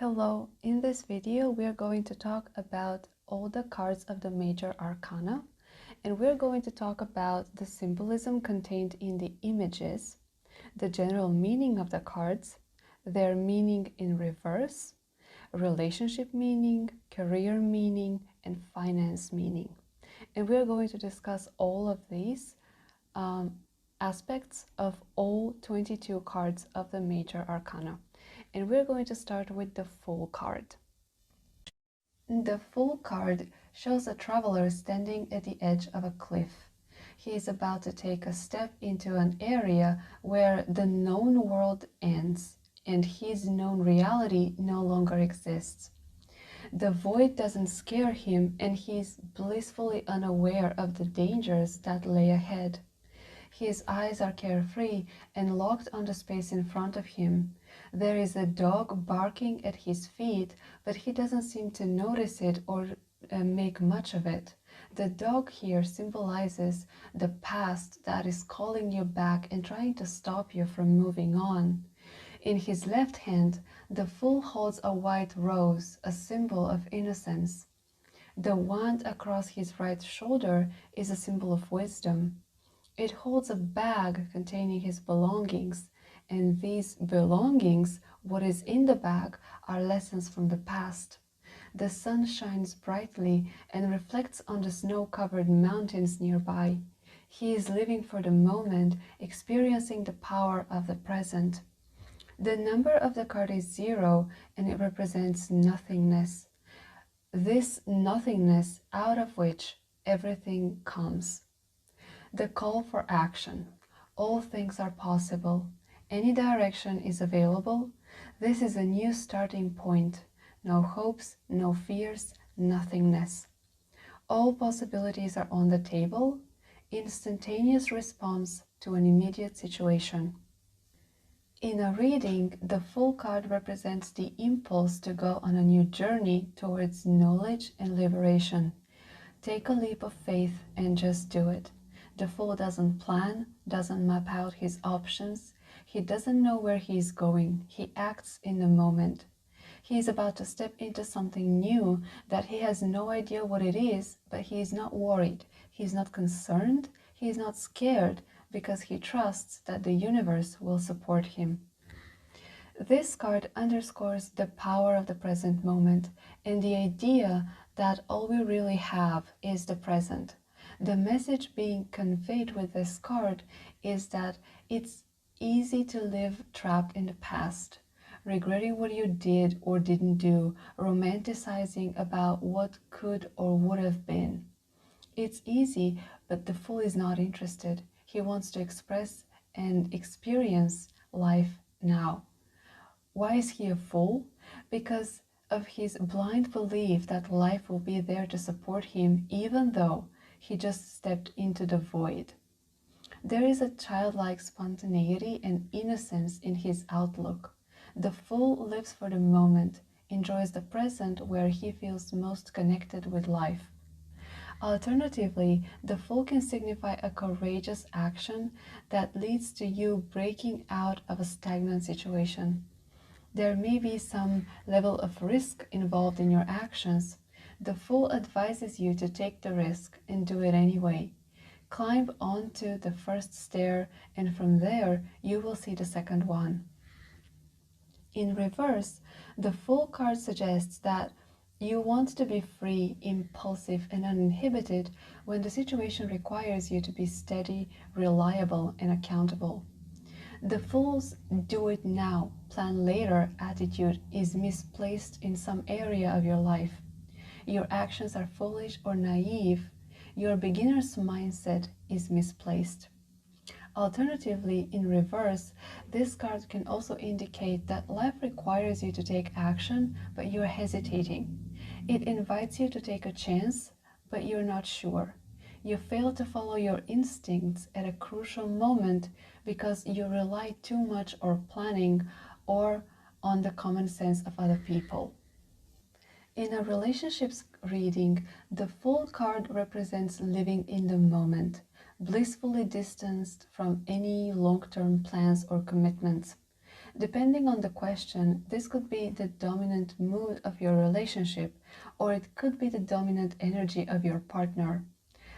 Hello, in this video we are going to talk about all the cards of the major arcana, and we're going to talk about the symbolism contained in the images, the general meaning of the cards, their meaning in reverse, relationship meaning, career meaning, and finance meaning. And we're going to discuss all of these aspects of all 22 cards of the major arcana. And we're going to start with the Fool card. The Fool card shows a traveler standing at the edge of a cliff. He is about to take a step into an area where the known world ends and his known reality no longer exists. The void doesn't scare him, and he is blissfully unaware of the dangers that lay ahead. His eyes are carefree and locked on the space in front of him. There is a dog barking at his feet, but he doesn't seem to notice it or make much of it. The dog here symbolizes the past that is calling you back and trying to stop you from moving on. In his left hand, the Fool holds a white rose, a symbol of innocence. The wand across his right shoulder is a symbol of wisdom. It holds a bag containing his belongings, and these belongings, what is in the bag, are lessons from the past. The sun shines brightly and reflects on the snow-covered mountains nearby. He is living for the moment, experiencing the power of the present. The number of the card is 0, and it represents nothingness. This nothingness out of which everything comes. The call for action. All things are possible. Any direction is available. This is a new starting point. No hopes, no fears, nothingness. All possibilities are on the table. Instantaneous response to an immediate situation. In a reading, the Fool card represents the impulse to go on a new journey towards knowledge and liberation. Take a leap of faith and just do it. The Fool doesn't plan, doesn't map out his options. He doesn't know where he is going. He acts in the moment. He is about to step into something new that he has no idea what it is, but he is not worried. He is not concerned. He is not scared because he trusts that the universe will support him. This card underscores the power of the present moment and the idea that all we really have is the present. The message being conveyed with this card is that it's easy to live trapped in the past, regretting what you did or didn't do, romanticizing about what could or would have been. It's easy, but the Fool is not interested. He wants to express and experience life now. Why is he a fool? Because of his blind belief that life will be there to support him even though he just stepped into the void. There is a childlike spontaneity and innocence in his outlook. The Fool lives for the moment, enjoys the present where he feels most connected with life. Alternatively, the Fool can signify a courageous action that leads to you breaking out of a stagnant situation. There may be some level of risk involved in your actions. The Fool advises you to take the risk and do it anyway. Climb onto the first stair, and from there you will see the second one. In reverse, the Fool card suggests that you want to be free, impulsive, and uninhibited when the situation requires you to be steady, reliable, and accountable. The Fool's do it now, plan later attitude is misplaced in some area of your life. Your actions are foolish or naive. Your beginner's mindset is misplaced. Alternatively, in reverse, this card can also indicate that life requires you to take action, but you're hesitating. It invites you to take a chance, but you're not sure. You fail to follow your instincts at a crucial moment because you rely too much on planning or on the common sense of other people. In a relationships reading, the Fool card represents living in the moment, blissfully distanced from any long-term plans or commitments. Depending on the question, this could be the dominant mood of your relationship, or it could be the dominant energy of your partner.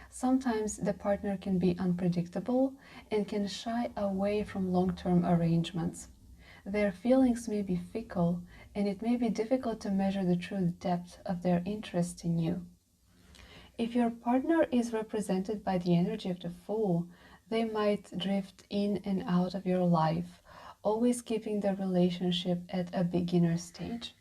Sometimes the partner can be unpredictable and can shy away from long-term arrangements. Their feelings may be fickle, and it may be difficult to measure the true depth of their interest in you. If your partner is represented by the energy of the Fool, they might drift in and out of your life, always keeping the relationship at a beginner stage.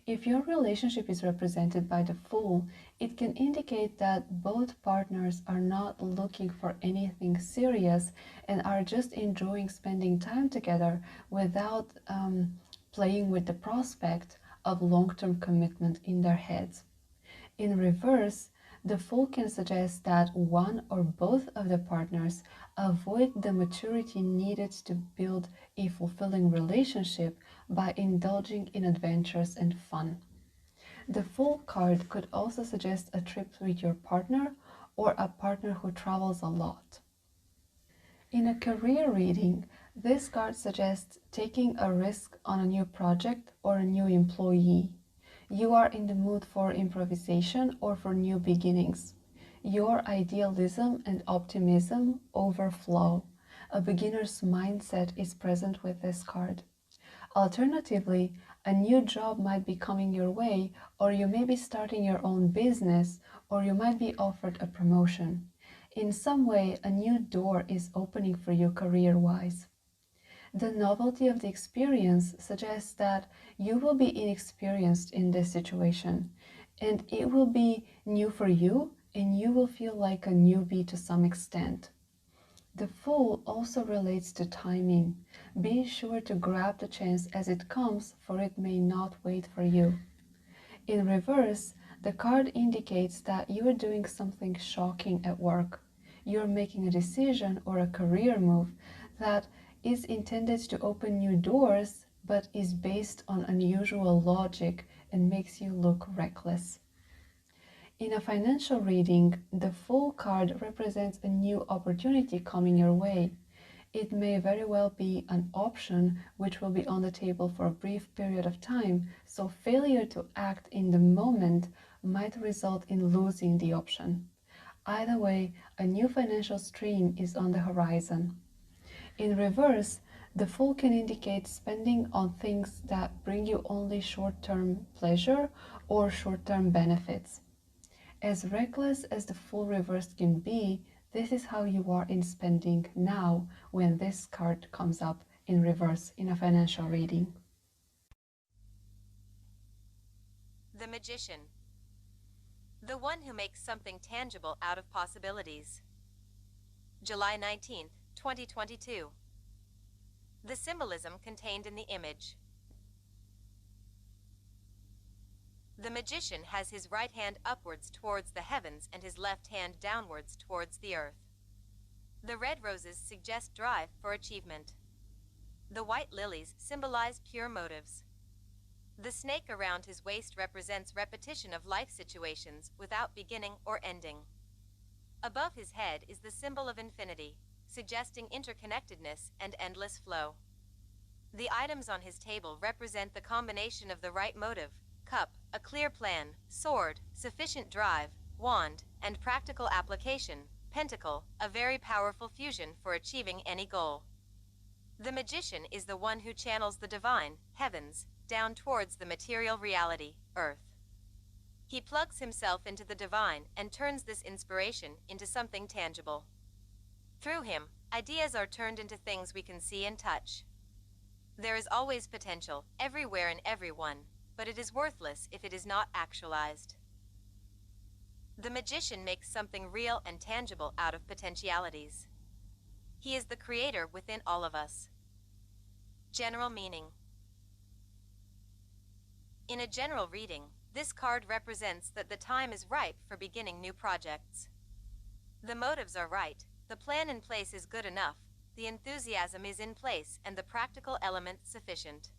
If your relationship is represented by the Fool, it can indicate that both partners are not looking for anything serious and are just enjoying spending time together without playing with the prospect of long-term commitment in their heads. In reverse, the Fool can suggest that one or both of the partners avoid the maturity needed to build a fulfilling relationship by indulging in adventures and fun. The Fool card could also suggest a trip with your partner or a partner who travels a lot. In a career reading, this card suggests taking a risk on a new project or a new employee. You are in the mood for improvisation or for new beginnings. Your idealism and optimism overflow. A beginner's mindset is present with this card. Alternatively, a new job might be coming your way, or you may be starting your own business, or you might be offered a promotion. In some way, a new door is opening for you career-wise. The novelty of the experience suggests that you will be inexperienced in this situation, and it will be new for you, and you will feel like a newbie to some extent. The Fool also relates to timing. Be sure to grab the chance as it comes, for it may not wait for you. In reverse, the card indicates that you are doing something shocking at work. You are making a decision or a career move that is intended to open new doors, but is based on unusual logic and makes you look reckless. In a financial reading, the Fool card represents a new opportunity coming your way. It may very well be an option which will be on the table for a brief period of time, so failure to act in the moment might result in losing the option. Either way, a new financial stream is on the horizon. In reverse, the Fool can indicate spending on things that bring you only short-term pleasure or short-term benefits. As reckless as the Fool reversed can be, this is how you are in spending now when this card comes up in reverse in a financial reading. The Magician. The one who makes something tangible out of possibilities. July 19th, 2022. The symbolism contained in the image. The magician has his right hand upwards towards the heavens and his left hand downwards towards the earth. The red roses suggest drive for achievement. The white lilies symbolize pure motives. The snake around his waist represents repetition of life situations without beginning or ending. Above his head is the symbol of infinity, suggesting interconnectedness and endless flow. The items on his table represent the combination of the right motive, cup, a clear plan, sword, sufficient drive, wand, and practical application, pentacle, a very powerful fusion for achieving any goal. The magician is the one who channels the divine, heavens, down towards the material reality, earth. He plugs himself into the divine and turns this inspiration into something tangible. Through him, ideas are turned into things we can see and touch. There is always potential, everywhere and everyone, but it is worthless if it is not actualized. The magician makes something real and tangible out of potentialities. He is the creator within all of us. General meaning. In a general reading, this card represents that the time is ripe for beginning new projects. The motives are right, the plan in place is good enough, the enthusiasm is in place, and the practical element sufficient.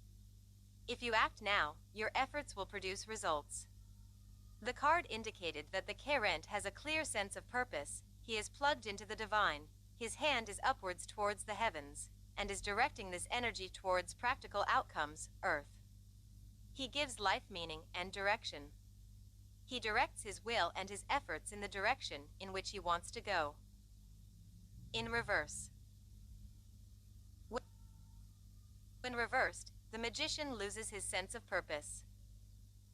If you act now, your efforts will produce results. The card indicated that the querent has a clear sense of purpose, he is plugged into the divine, his hand is upwards towards the heavens, and is directing this energy towards practical outcomes, Earth. He gives life meaning and direction. He directs his will and his efforts in the direction in which he wants to go. In reverse. When reversed, the magician loses his sense of purpose.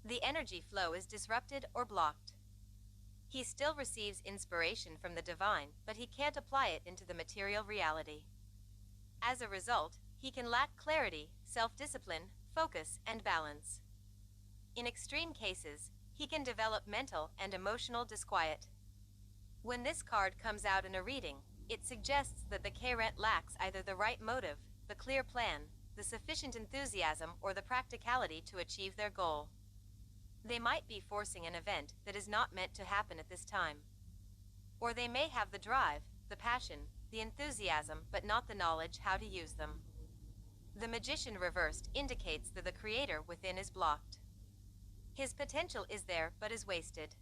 The energy flow is disrupted or blocked. He still receives inspiration from the divine, but he can't apply it into the material reality. As a result, he can lack clarity, self-discipline, focus, and balance. In extreme cases, he can develop mental and emotional disquiet. When this card comes out in a reading, it suggests that the K-Rent lacks either the right motive, the clear plan, the sufficient enthusiasm, or the practicality to achieve their goal. They might be forcing an event that is not meant to happen at this time. Or they may have the drive, the passion, the enthusiasm, but not the knowledge how to use them. The magician reversed indicates that the creator within is blocked. His potential is there but is wasted.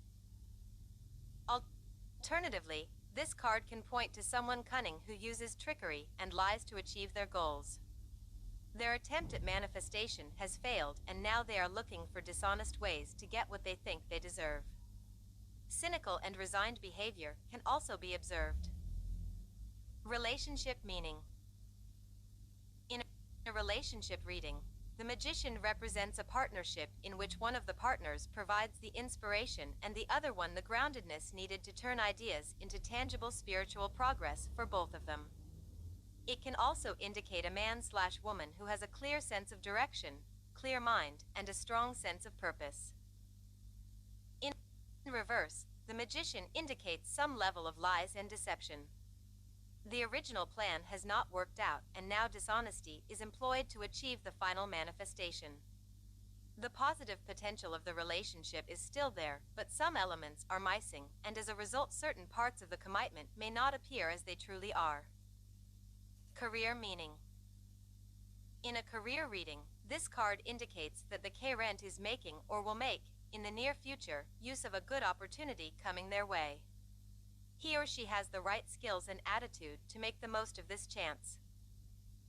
Alternatively, this card can point to someone cunning who uses trickery and lies to achieve their goals. Their attempt at manifestation has failed, and now they are looking for dishonest ways to get what they think they deserve. Cynical and resigned behavior can also be observed. Relationship meaning. In a relationship reading, the magician represents a partnership in which one of the partners provides the inspiration and the other one the groundedness needed to turn ideas into tangible spiritual progress for both of them. It can also indicate a man/woman who has a clear sense of direction, clear mind, and a strong sense of purpose. In reverse, the magician indicates some level of lies and deception. The original plan has not worked out, and now dishonesty is employed to achieve the final manifestation. The positive potential of the relationship is still there, but some elements are missing, and as a result certain parts of the commitment may not appear as they truly are. Career meaning. In a career reading, this card indicates that the K-Rent is making or will make, in the near future, use of a good opportunity coming their way. He or she has the right skills and attitude to make the most of this chance.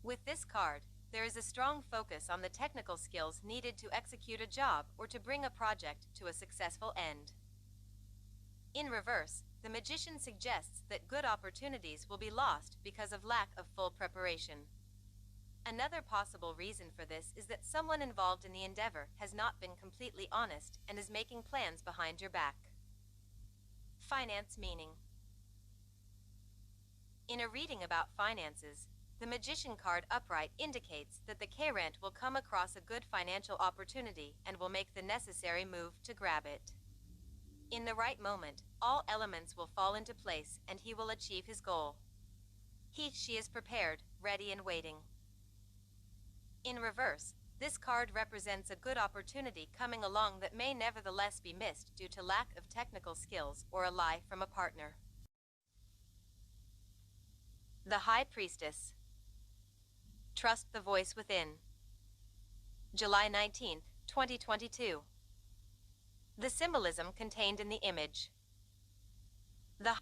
With this card, there is a strong focus on the technical skills needed to execute a job or to bring a project to a successful end. In reverse, the magician suggests that good opportunities will be lost because of lack of full preparation. Another possible reason for this is that someone involved in the endeavor has not been completely honest and is making plans behind your back. Finance meaning. In a reading about finances, the magician card upright indicates that the K-Rent will come across a good financial opportunity and will make the necessary move to grab it. In the right moment, all elements will fall into place and he will achieve his goal. She is prepared, ready and waiting. In reverse, this card represents a good opportunity coming along that may nevertheless be missed due to lack of technical skills or a lie from a partner. The High Priestess. Trust the voice within. July 19, 2022. The symbolism contained in the image. The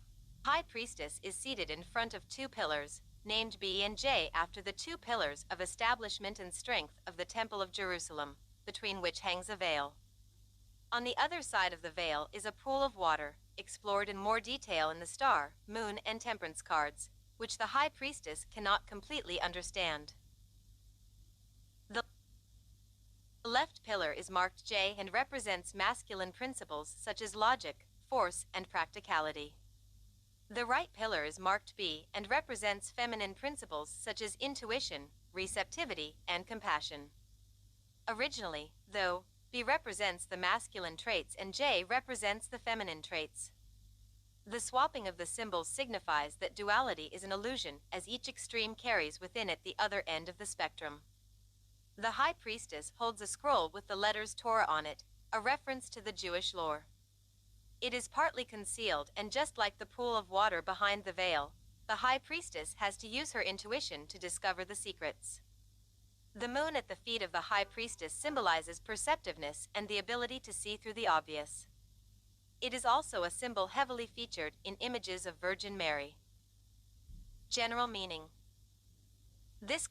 High Priestess is seated in front of two pillars, named B and J after the two pillars of establishment and strength of the Temple of Jerusalem, between which hangs a veil. On the other side of the veil is a pool of water, explored in more detail in the Star, Moon, and Temperance cards, which the High Priestess cannot completely understand. The left pillar is marked J and represents masculine principles such as logic, force, and practicality. The right pillar is marked B and represents feminine principles such as intuition, receptivity, and compassion. Originally, though, B represents the masculine traits and J represents the feminine traits. The swapping of the symbols signifies that duality is an illusion, as each extreme carries within it the other end of the spectrum. The High Priestess holds a scroll with the letters Torah on it, a reference to the Jewish lore. It is partly concealed, and just like the pool of water behind the veil, the High Priestess has to use her intuition to discover the secrets. The moon at the feet of the High Priestess symbolizes perceptiveness and the ability to see through the obvious. It is also a symbol heavily featured in images of Virgin Mary. General meaning. This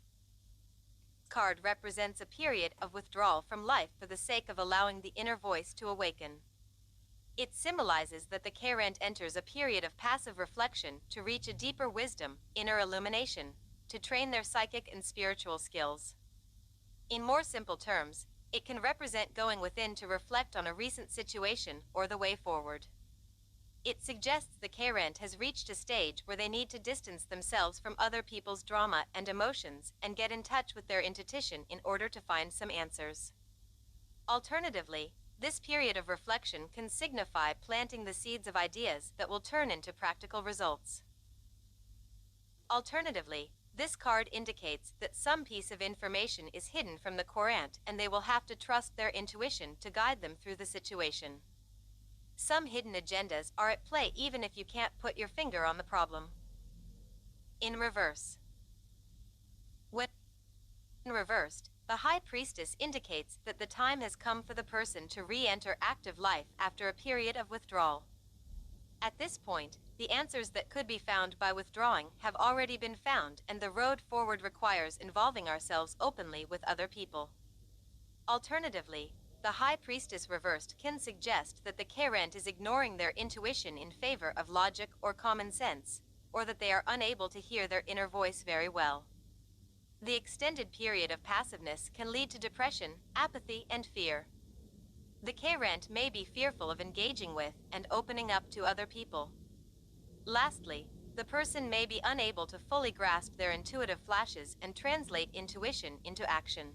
card represents a period of withdrawal from life for the sake of allowing the inner voice to awaken. It symbolizes that the Carent enters a period of passive reflection to reach a deeper wisdom, inner illumination, to train their psychic and spiritual skills. In more simple terms, it can represent going within to reflect on a recent situation or the way forward. It suggests the Carent has reached a stage where they need to distance themselves from other people's drama and emotions and get in touch with their intuition in order to find some answers. Alternatively, this period of reflection can signify planting the seeds of ideas that will turn into practical results. Alternatively, this card indicates that some piece of information is hidden from the Carent and they will have to trust their intuition to guide them through the situation. Some hidden agendas are at play even if you can't put your finger on the problem. In reverse. When reversed, the High Priestess indicates that the time has come for the person to re-enter active life after a period of withdrawal. At this point, the answers that could be found by withdrawing have already been found, and the road forward requires involving ourselves openly with other people. Alternatively, the High Priestess reversed can suggest that the Carent is ignoring their intuition in favor of logic or common sense, or that they are unable to hear their inner voice very well. The extended period of passiveness can lead to depression, apathy, and fear. The Carent may be fearful of engaging with and opening up to other people. Lastly, the person may be unable to fully grasp their intuitive flashes and translate intuition into action.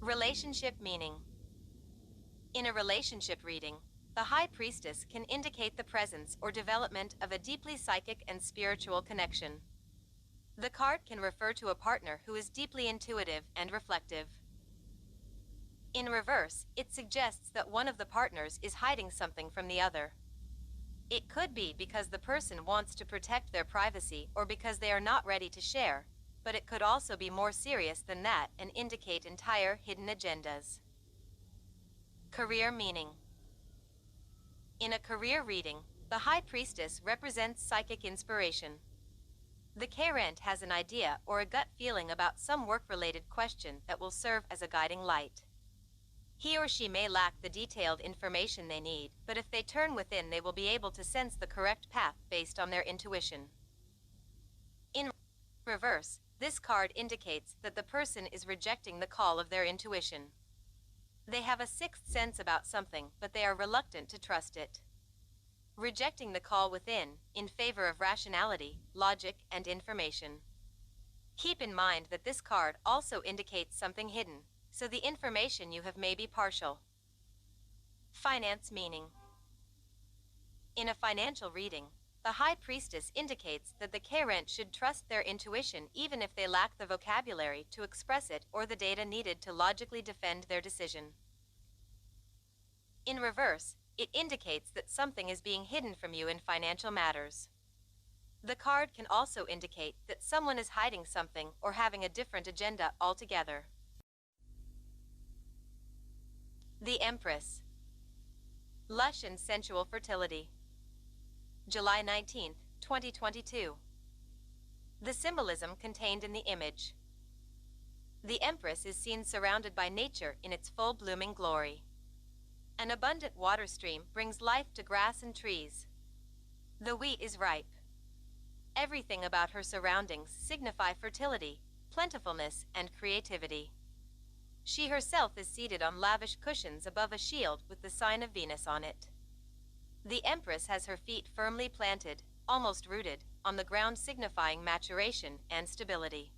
Relationship meaning. In a relationship reading, the High Priestess can indicate the presence or development of a deeply psychic and spiritual connection. The card can refer to a partner who is deeply intuitive and reflective. In reverse, it suggests that one of the partners is hiding something from the other. It could be because the person wants to protect their privacy or because they are not ready to share, but it could also be more serious than that and indicate entire hidden agendas. Career meaning. In a career reading, the High Priestess represents psychic inspiration. The Carent has an idea or a gut feeling about some work-related question that will serve as a guiding light. He or she may lack the detailed information they need, but if they turn within, they will be able to sense the correct path based on their intuition. In reverse, this card indicates that the person is rejecting the call of their intuition. They have a sixth sense about something, but they are reluctant to trust it. Rejecting the call within, in favor of rationality, logic, and information. Keep in mind that this card also indicates something hidden, so the information you have may be partial. Finance meaning. In a financial reading, the High Priestess indicates that the Carent should trust their intuition even if they lack the vocabulary to express it or the data needed to logically defend their decision. In reverse, it indicates that something is being hidden from you in financial matters. The card can also indicate that someone is hiding something or having a different agenda altogether. The Empress. Lush and sensual fertility. July 19, 2022. The symbolism contained in the image. The Empress is seen surrounded by nature in its full blooming glory. An abundant water stream brings life to grass and trees. The wheat is ripe. Everything about her surroundings signify fertility, plentifulness, and creativity. She herself is seated on lavish cushions above a shield with the sign of Venus on it. The Empress has her feet firmly planted, almost rooted, on the ground, signifying maturation and stability.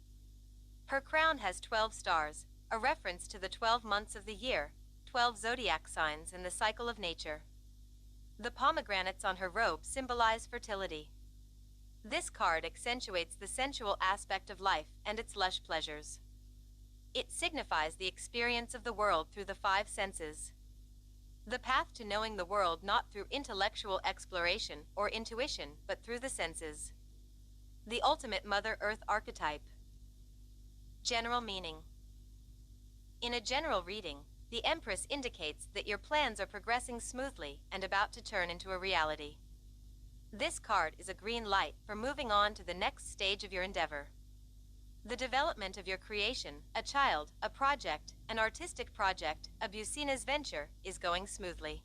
Her crown has 12 stars, a reference to the 12 months of the year, 12 zodiac signs and the cycle of nature. The pomegranates on her robe symbolize fertility. This card accentuates the sensual aspect of life and its lush pleasures. It signifies the experience of the world through the 5 senses. The path to knowing the world not through intellectual exploration or intuition, but through the senses. The ultimate Mother Earth archetype. General meaning. In a general reading, the Empress indicates that your plans are progressing smoothly and about to turn into a reality. This card is a green light for moving on to the next stage of your endeavor. The development of your creation, a child, a project, an artistic project, a business venture, is going smoothly.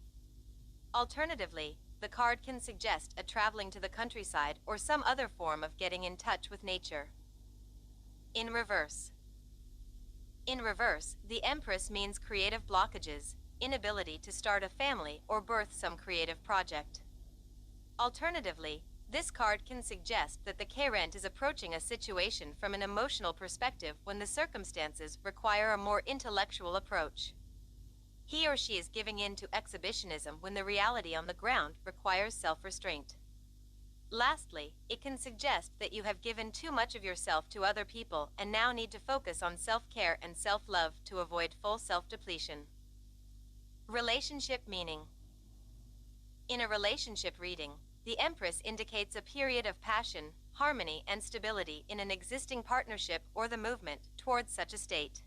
Alternatively, the card can suggest a traveling to the countryside or some other form of getting in touch with nature. In reverse. In reverse, the Empress means creative blockages, inability to start a family or birth some creative project. Alternatively, this card can suggest that the Kerent is approaching a situation from an emotional perspective when the circumstances require a more intellectual approach. He or she is giving in to exhibitionism when the reality on the ground requires self-restraint. Lastly, it can suggest that you have given too much of yourself to other people and now need to focus on self-care and self-love to avoid full self-depletion. Relationship meaning. In a relationship reading, the Empress indicates a period of passion, harmony, and stability in an existing partnership or the movement towards such a state.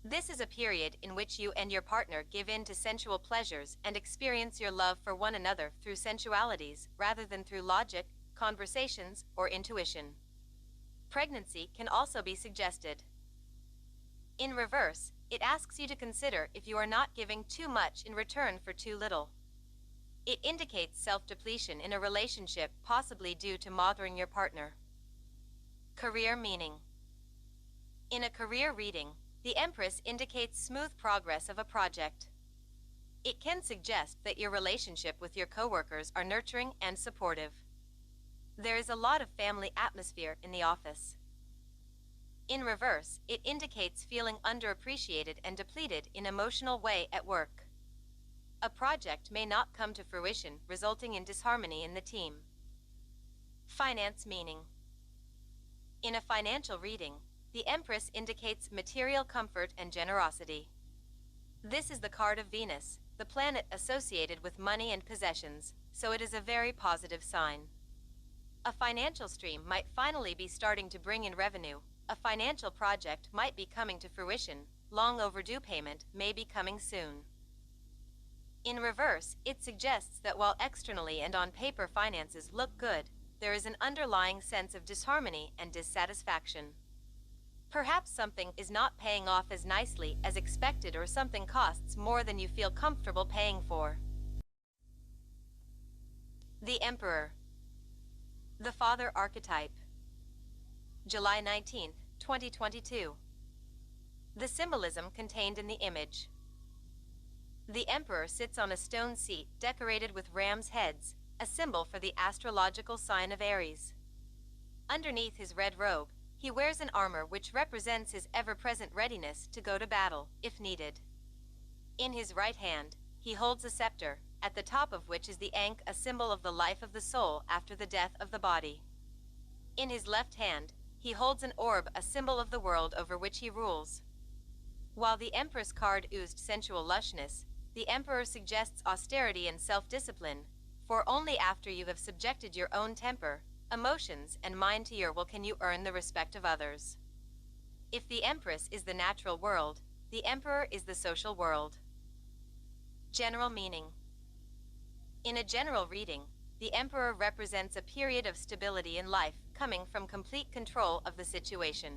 This is a period in which you and your partner give in to sensual pleasures and experience your love for one another through sensualities rather than through logic, conversations, or intuition. Pregnancy can also be suggested. In reverse, it asks you to consider if you are not giving too much in return for too little. It indicates self-depletion in a relationship, possibly due to mothering your partner. Career meaning. In a career reading, the Empress indicates smooth progress of a project. It can suggest that your relationship with your coworkers are nurturing and supportive. There is a lot of family atmosphere in the office. In reverse, it indicates feeling underappreciated and depleted in an emotional way at work. A project may not come to fruition, resulting in disharmony in the team. Finance meaning. In a financial reading, the Empress indicates material comfort and generosity. This is the card of Venus, the planet associated with money and possessions, so it is a very positive sign. A financial stream might finally be starting to bring in revenue, a financial project might be coming to fruition, long overdue payment may be coming soon. In reverse, it suggests that while externally and on paper finances look good, there is an underlying sense of disharmony and dissatisfaction. Perhaps something is not paying off as nicely as expected, or something costs more than you feel comfortable paying for. The Emperor. The Father Archetype. July 19, 2022. The symbolism contained in the image. The Emperor sits on a stone seat decorated with ram's heads, a symbol for the astrological sign of Aries. Underneath his red robe, he wears an armor which represents his ever-present readiness to go to battle, if needed. In his right hand, he holds a scepter, at the top of which is the ankh, a symbol of the life of the soul after the death of the body. In his left hand, he holds an orb, a symbol of the world over which he rules. While the Empress card oozed sensual lushness, the Emperor suggests austerity and self-discipline, for only after you have subjected your own temper, emotions, and mind to your will can you earn the respect of others. If the Empress is the natural world, the Emperor is the social world. General meaning. In a general reading, the Emperor represents a period of stability in life, coming from complete control of the situation.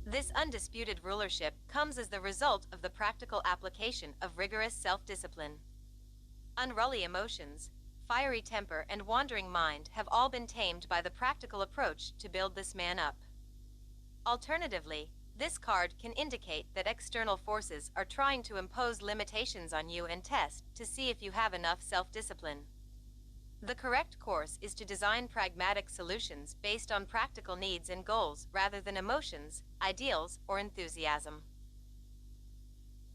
This undisputed rulership comes as the result of the practical application of rigorous self-discipline. Unruly emotions, fiery temper, and wandering mind have all been tamed by the practical approach to build this man up. Alternatively, this card can indicate that external forces are trying to impose limitations on you and test to see if you have enough self-discipline. The correct course is to design pragmatic solutions based on practical needs and goals rather than emotions, ideals, or enthusiasm.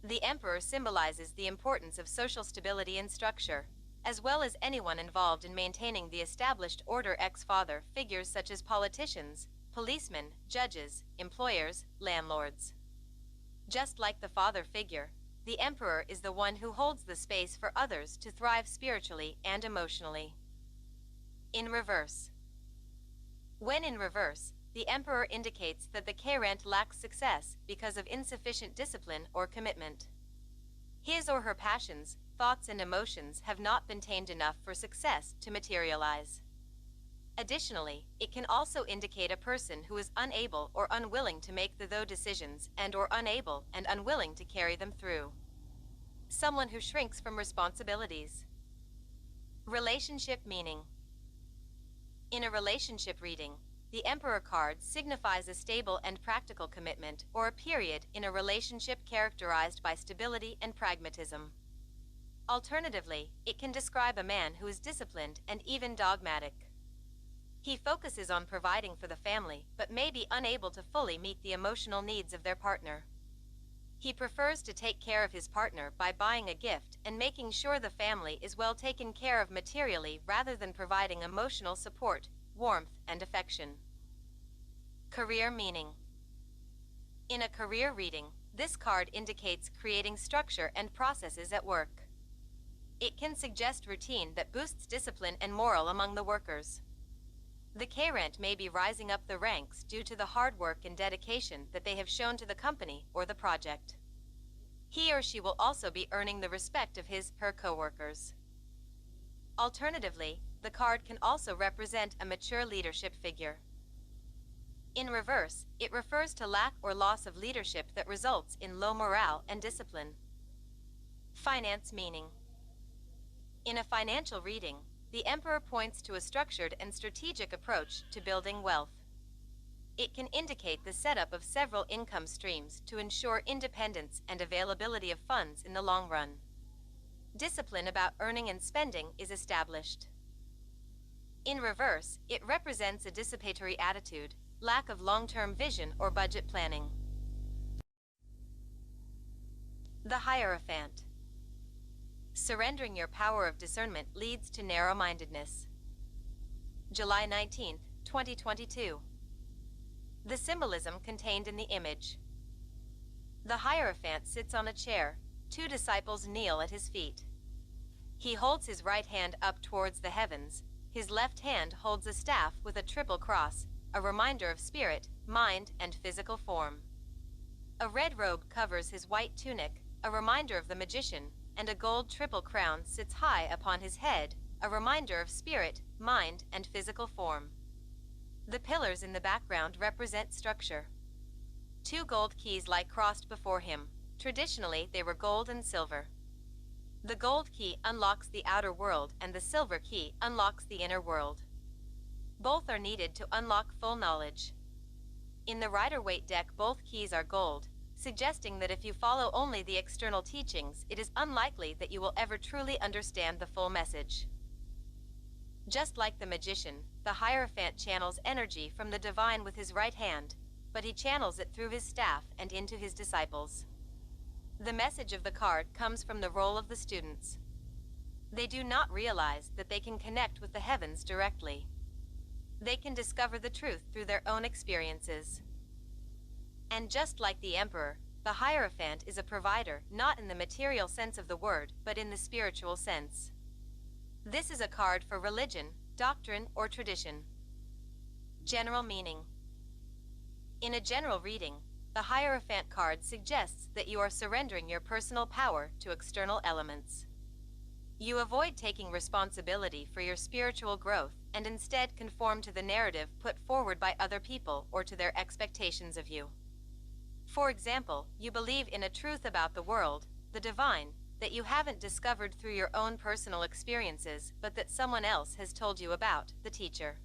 The Emperor symbolizes the importance of social stability and structure, as well as anyone involved in maintaining the established order. Father figures such as politicians, policemen, judges, employers, landlords. Just like the father figure, the Emperor is the one who holds the space for others to thrive spiritually and emotionally. In reverse. When in reverse, the Emperor indicates that the Kerent lacks success because of insufficient discipline or commitment. His or her passions, thoughts, and emotions have not been tamed enough for success to materialize. Additionally, it can also indicate a person who is unable or unwilling to make the decisions and or unable and unwilling to carry them through. Someone who shrinks from responsibilities. Relationship meaning. In a relationship reading, the Emperor card signifies a stable and practical commitment or a period in a relationship characterized by stability and pragmatism. Alternatively, it can describe a man who is disciplined and even dogmatic. He focuses on providing for the family, but may be unable to fully meet the emotional needs of their partner. He prefers to take care of his partner by buying a gift and making sure the family is well taken care of materially rather than providing emotional support, warmth, and affection. Career meaning. In a career reading, this card indicates creating structure and processes at work. It can suggest routine that boosts discipline and morale among the workers. The K-rent may be rising up the ranks due to the hard work and dedication that they have shown to the company or the project. He or she will also be earning the respect of his/her coworkers. Alternatively, the card can also represent a mature leadership figure. In reverse, it refers to lack or loss of leadership that results in low morale and discipline. Finance meaning. In a financial reading, the Emperor points to a structured and strategic approach to building wealth. It can indicate the setup of several income streams to ensure independence and availability of funds in the long run. Discipline about earning and spending is established. In reverse, it represents a dissipatory attitude, lack of long-term vision or budget planning. The Hierophant. Surrendering your power of discernment leads to narrow-mindedness. July 19, 2022. The symbolism contained in the image. The Hierophant sits on a chair. 2 disciples kneel at his feet. He holds his right hand up towards the heavens. His left hand holds a staff with a triple cross, a reminder of spirit, mind, and physical form. A red robe covers his white tunic, a reminder of the magician, and a gold triple crown sits high upon his head, a reminder of spirit, mind, and physical form. The pillars in the background represent structure. 2 gold keys lie crossed before him. Traditionally, they were gold and silver. The gold key unlocks the outer world and the silver key unlocks the inner world. Both are needed to unlock full knowledge. In the Rider-Waite deck, both keys are gold, suggesting that if you follow only the external teachings, it is unlikely that you will ever truly understand the full message. Just like the magician, the Hierophant channels energy from the divine with his right hand, but he channels it through his staff and into his disciples. The message of the card comes from the role of the students. They do not realize that they can connect with the heavens directly. They can discover the truth through their own experiences. And just like the Emperor, the Hierophant is a provider, not in the material sense of the word, but in the spiritual sense. This is a card for religion, doctrine, or tradition. General meaning. In a general reading, the Hierophant card suggests that you are surrendering your personal power to external elements. You avoid taking responsibility for your spiritual growth and instead conform to the narrative put forward by other people or to their expectations of you. For example, you believe in a truth about the world, the divine, that you haven't discovered through your own personal experiences, but that someone else has told you about, the teacher.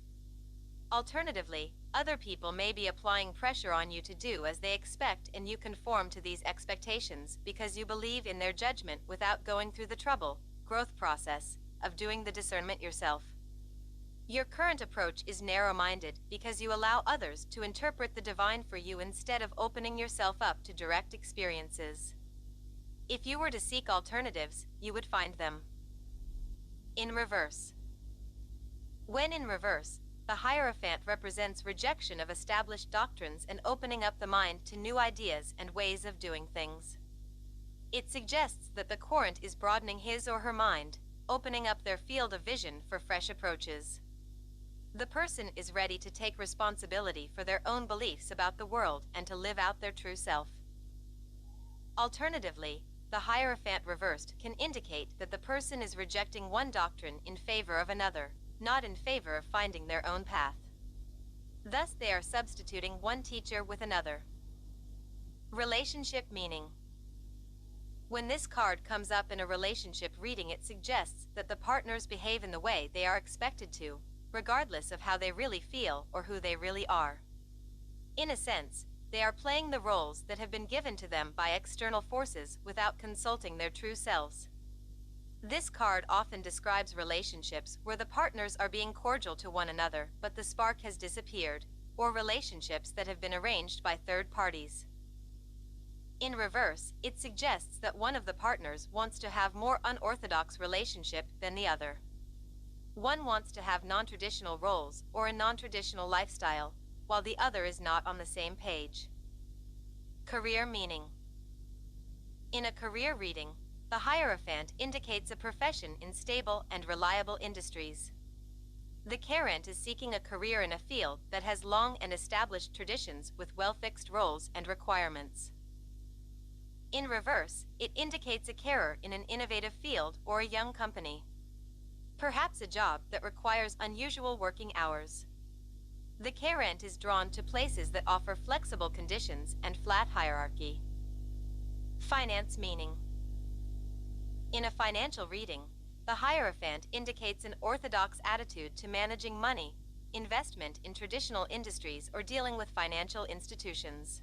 Alternatively, other people may be applying pressure on you to do as they expect, and you conform to these expectations because you believe in their judgment without going through the trouble, growth process, of doing the discernment yourself. Your current approach is narrow-minded because you allow others to interpret the divine for you instead of opening yourself up to direct experiences. If you were to seek alternatives, you would find them. In reverse. When in reverse, the Hierophant represents rejection of established doctrines and opening up the mind to new ideas and ways of doing things. It suggests that the Querent is broadening his or her mind, opening up their field of vision for fresh approaches. The person is ready to take responsibility for their own beliefs about the world and to live out their true self. Alternatively, the Hierophant reversed can indicate that the person is rejecting one doctrine in favor of another, not in favor of finding their own path. Thus they are substituting one teacher with another. Relationship meaning. When this card comes up in a relationship reading, it suggests that the partners behave in the way they are expected to, regardless of how they really feel or who they really are. In a sense, they are playing the roles that have been given to them by external forces without consulting their true selves. This card often describes relationships where the partners are being cordial to one another, but the spark has disappeared, or relationships that have been arranged by third parties. In reverse, it suggests that one of the partners wants to have more unorthodox relationship than the other. One wants to have non-traditional roles or a non-traditional lifestyle, while the other is not on the same page. Career meaning. In a career reading, the Hierophant indicates a profession in stable and reliable industries. The Carent is seeking a career in a field that has long and established traditions with well-fixed roles and requirements. In reverse, it indicates a carer in an innovative field or a young company. Perhaps a job that requires unusual working hours. The Carent is drawn to places that offer flexible conditions and flat hierarchy. Finance meaning. In a financial reading, the Hierophant indicates an orthodox attitude to managing money, investment in traditional industries, or dealing with financial institutions.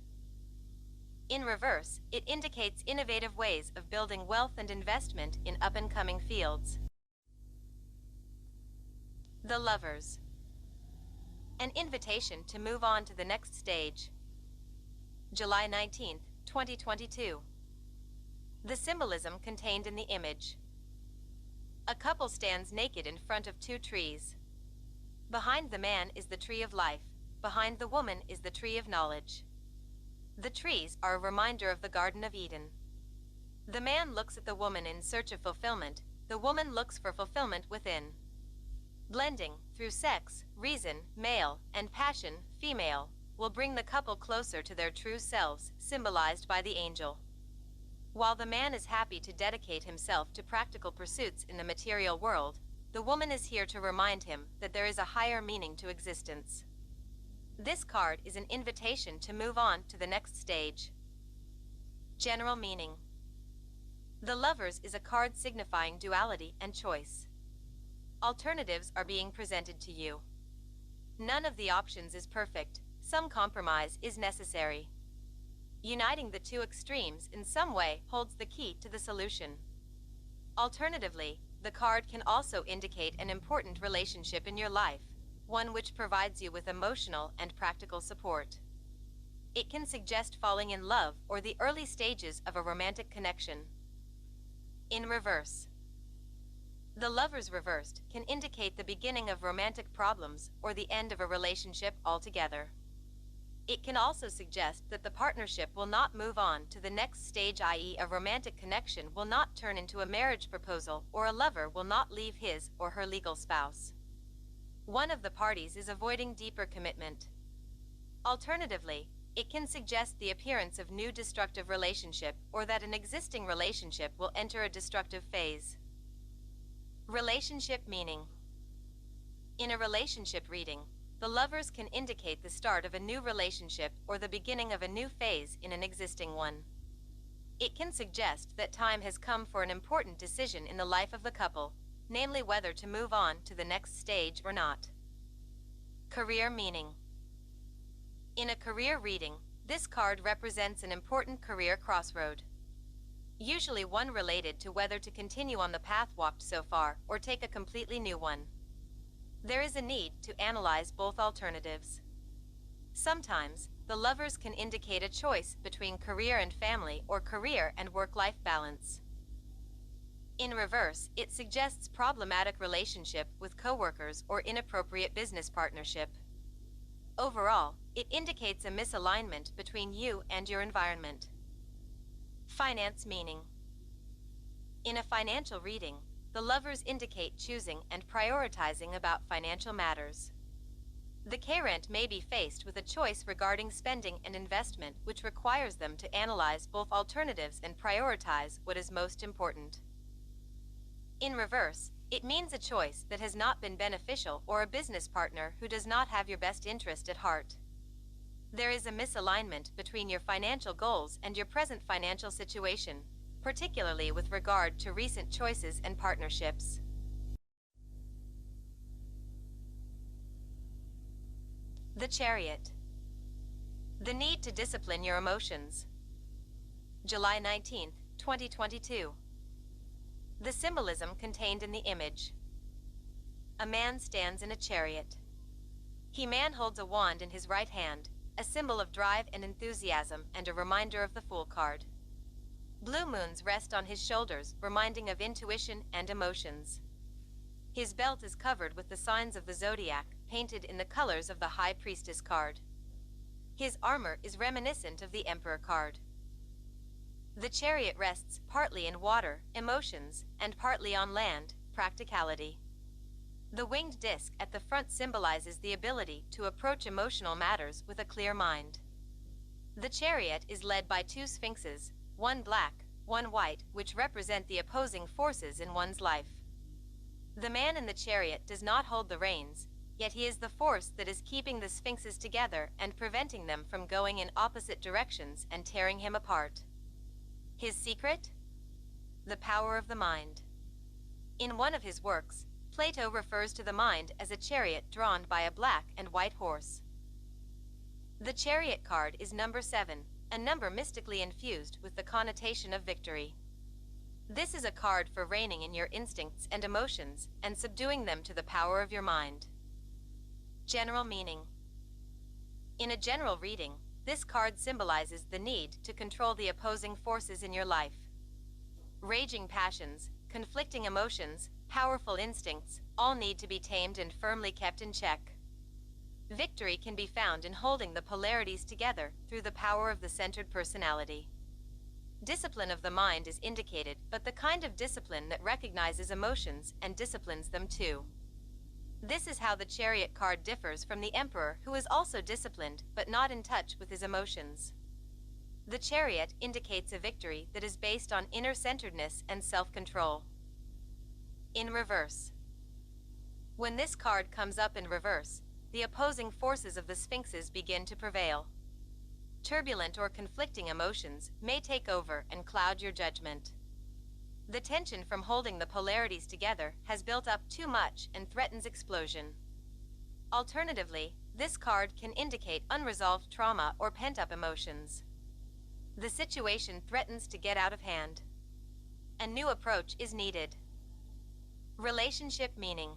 In reverse, it indicates innovative ways of building wealth and investment in up-and-coming fields. The Lovers. An invitation to move on to the next stage. July 19, 2022. The symbolism contained in the image. A couple stands naked in front of two trees. Behind the man is the tree of life, behind the woman is the tree of knowledge. The trees are a reminder of the Garden of Eden. The man looks at the woman in search of fulfillment, the woman looks for fulfillment within. Blending, through sex, reason, male, and passion, female, will bring the couple closer to their true selves, symbolized by the angel. While the man is happy to dedicate himself to practical pursuits in the material world, the woman is here to remind him that there is a higher meaning to existence. This card is an invitation to move on to the next stage. General meaning. The Lovers is a card signifying duality and choice. Alternatives are being presented to you. None of the options is perfect, some compromise is necessary. Uniting the two extremes in some way holds the key to the solution. Alternatively, the card can also indicate an important relationship in your life, one which provides you with emotional and practical support. It can suggest falling in love or the early stages of a romantic connection. In reverse. The Lovers reversed can indicate the beginning of romantic problems or the end of a relationship altogether. It can also suggest that the partnership will not move on to the next stage, i.e., a romantic connection will not turn into a marriage proposal, or a lover will not leave his or her legal spouse. One of the parties is avoiding deeper commitment. Alternatively, it can suggest the appearance of new destructive relationship, or that an existing relationship will enter a destructive phase. Relationship meaning. In a relationship reading, the Lovers can indicate the start of a new relationship or the beginning of a new phase in an existing one. It can suggest that time has come for an important decision in the life of the couple, namely whether to move on to the next stage or not. Career meaning. In a career reading, this card represents an important career crossroad. Usually one related to whether to continue on the path walked so far or take a completely new one. There is a need to analyze both alternatives. Sometimes, the Lovers can indicate a choice between career and family or career and work-life balance. In reverse, it suggests problematic relationship with coworkers or inappropriate business partnership. Overall, it indicates a misalignment between you and your environment. Finance meaning. In a financial reading, the Lovers indicate choosing and prioritizing about financial matters. The Carent may be faced with a choice regarding spending and investment, which requires them to analyze both alternatives and prioritize what is most important. In reverse, it means a choice that has not been beneficial or a business partner who does not have your best interest at heart. There is a misalignment between your financial goals and your present financial situation, particularly with regard to recent choices and partnerships. The Chariot. The need to discipline your emotions. July 19, 2022. The symbolism contained in the image. A man stands in a chariot. Man holds a wand in his right hand, a symbol of drive and enthusiasm and a reminder of the Fool card. Blue moons rest on his shoulders, reminding of intuition and emotions. His belt is covered with the signs of the zodiac, painted in the colors of the High Priestess card. His armor is reminiscent of the Emperor card. The chariot rests partly in water, emotions, and partly on land, practicality. The winged disc at the front symbolizes the ability to approach emotional matters with a clear mind. The chariot is led by two sphinxes, one black, one white, which represent the opposing forces in one's life. The man in the chariot does not hold the reins, yet he is the force that is keeping the sphinxes together and preventing them from going in opposite directions and tearing him apart. His secret? The power of the mind. In one of his works, Plato refers to the mind as a chariot drawn by a black and white horse. The chariot card is number 7, a number mystically infused with the connotation of victory. This is a card for reigning in your instincts and emotions and subduing them to the power of your mind. General meaning. In a general reading, this card symbolizes the need to control the opposing forces in your life. Raging passions, conflicting emotions, powerful instincts, all need to be tamed and firmly kept in check. Victory can be found in holding the polarities together through the power of the centered personality. Discipline of the mind is indicated, but the kind of discipline that recognizes emotions and disciplines them too. This is how the chariot card differs from the emperor, who is also disciplined but not in touch with his emotions. The chariot indicates a victory that is based on inner centeredness and self-control. In reverse. When this card comes up in reverse, the opposing forces of the sphinxes begin to prevail. Turbulent or conflicting emotions may take over and cloud your judgment. The tension from holding the polarities together has built up too much and threatens explosion. Alternatively, this card can indicate unresolved trauma or pent-up emotions. The situation threatens to get out of hand. A new approach is needed. Relationship meaning.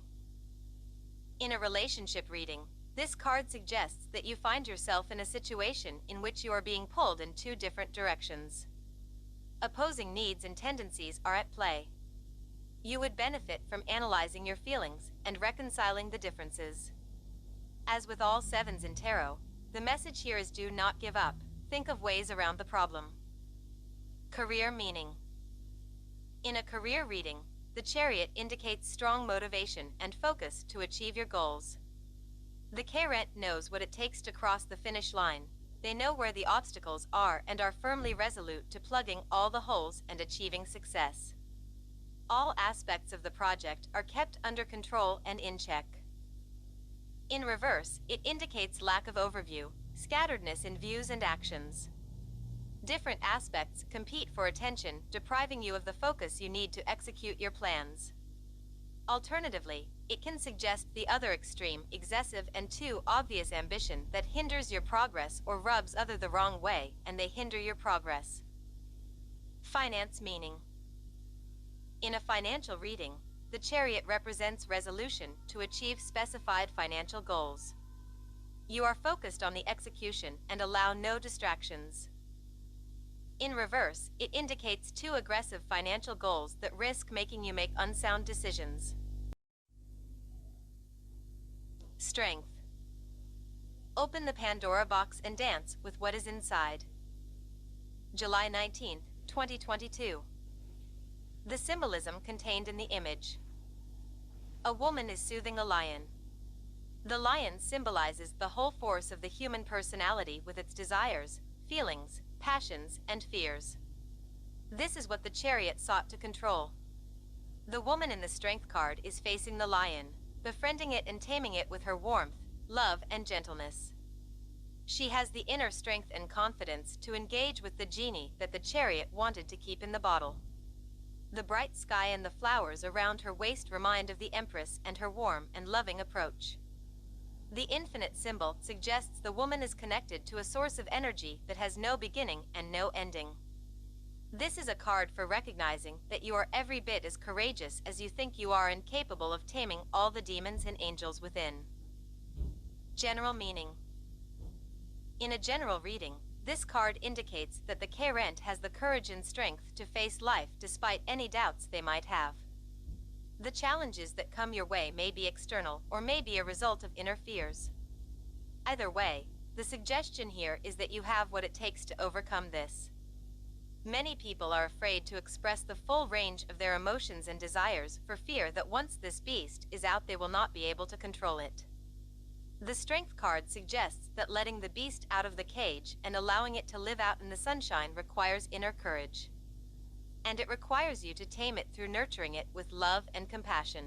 In a relationship reading, this card suggests that you find yourself in a situation in which you are being pulled in two different directions. Opposing needs and tendencies are at play. You would benefit from analyzing your feelings and reconciling the differences. As with all sevens in tarot, the message here is do not give up, think of ways around the problem. Career meaning. In a career reading, the chariot indicates strong motivation and focus to achieve your goals. The chariot knows what it takes to cross the finish line. They know where the obstacles are and are firmly resolute to plugging all the holes and achieving success. All aspects of the project are kept under control and in check. In reverse, it indicates lack of overview, scatteredness in views and actions. Different aspects compete for attention, depriving you of the focus you need to execute your plans. Alternatively, it can suggest the other extreme, excessive and too obvious ambition that hinders your progress or rubs others the wrong way, and they hinder your progress. Finance meaning. In a financial reading, the chariot represents resolution to achieve specified financial goals. You are focused on the execution and allow no distractions. In reverse, it indicates too aggressive financial goals that risk making you make unsound decisions. Strength. Open the Pandora box and dance with what is inside. July 19, 2022. The symbolism contained in the image. A woman is soothing a lion. The lion symbolizes the whole force of the human personality with its desires, feelings, passions, and fears. This is what the chariot sought to control. The woman in the Strength card is facing the lion, befriending it and taming it with her warmth, love, and gentleness. She has the inner strength and confidence to engage with the genie that the chariot wanted to keep in the bottle. The bright sky and the flowers around her waist remind of the Empress and her warm and loving approach. The infinite symbol suggests the woman is connected to a source of energy that has no beginning and no ending. This is a card for recognizing that you are every bit as courageous as you think you are and capable of taming all the demons and angels within. General meaning. In a general reading, this card indicates that the Querent has the courage and strength to face life despite any doubts they might have. The challenges that come your way may be external or may be a result of inner fears. Either way, the suggestion here is that you have what it takes to overcome this. Many people are afraid to express the full range of their emotions and desires for fear that once this beast is out they will not be able to control it. The Strength card suggests that letting the beast out of the cage and allowing it to live out in the sunshine requires inner courage. And it requires you to tame it through nurturing it with love and compassion.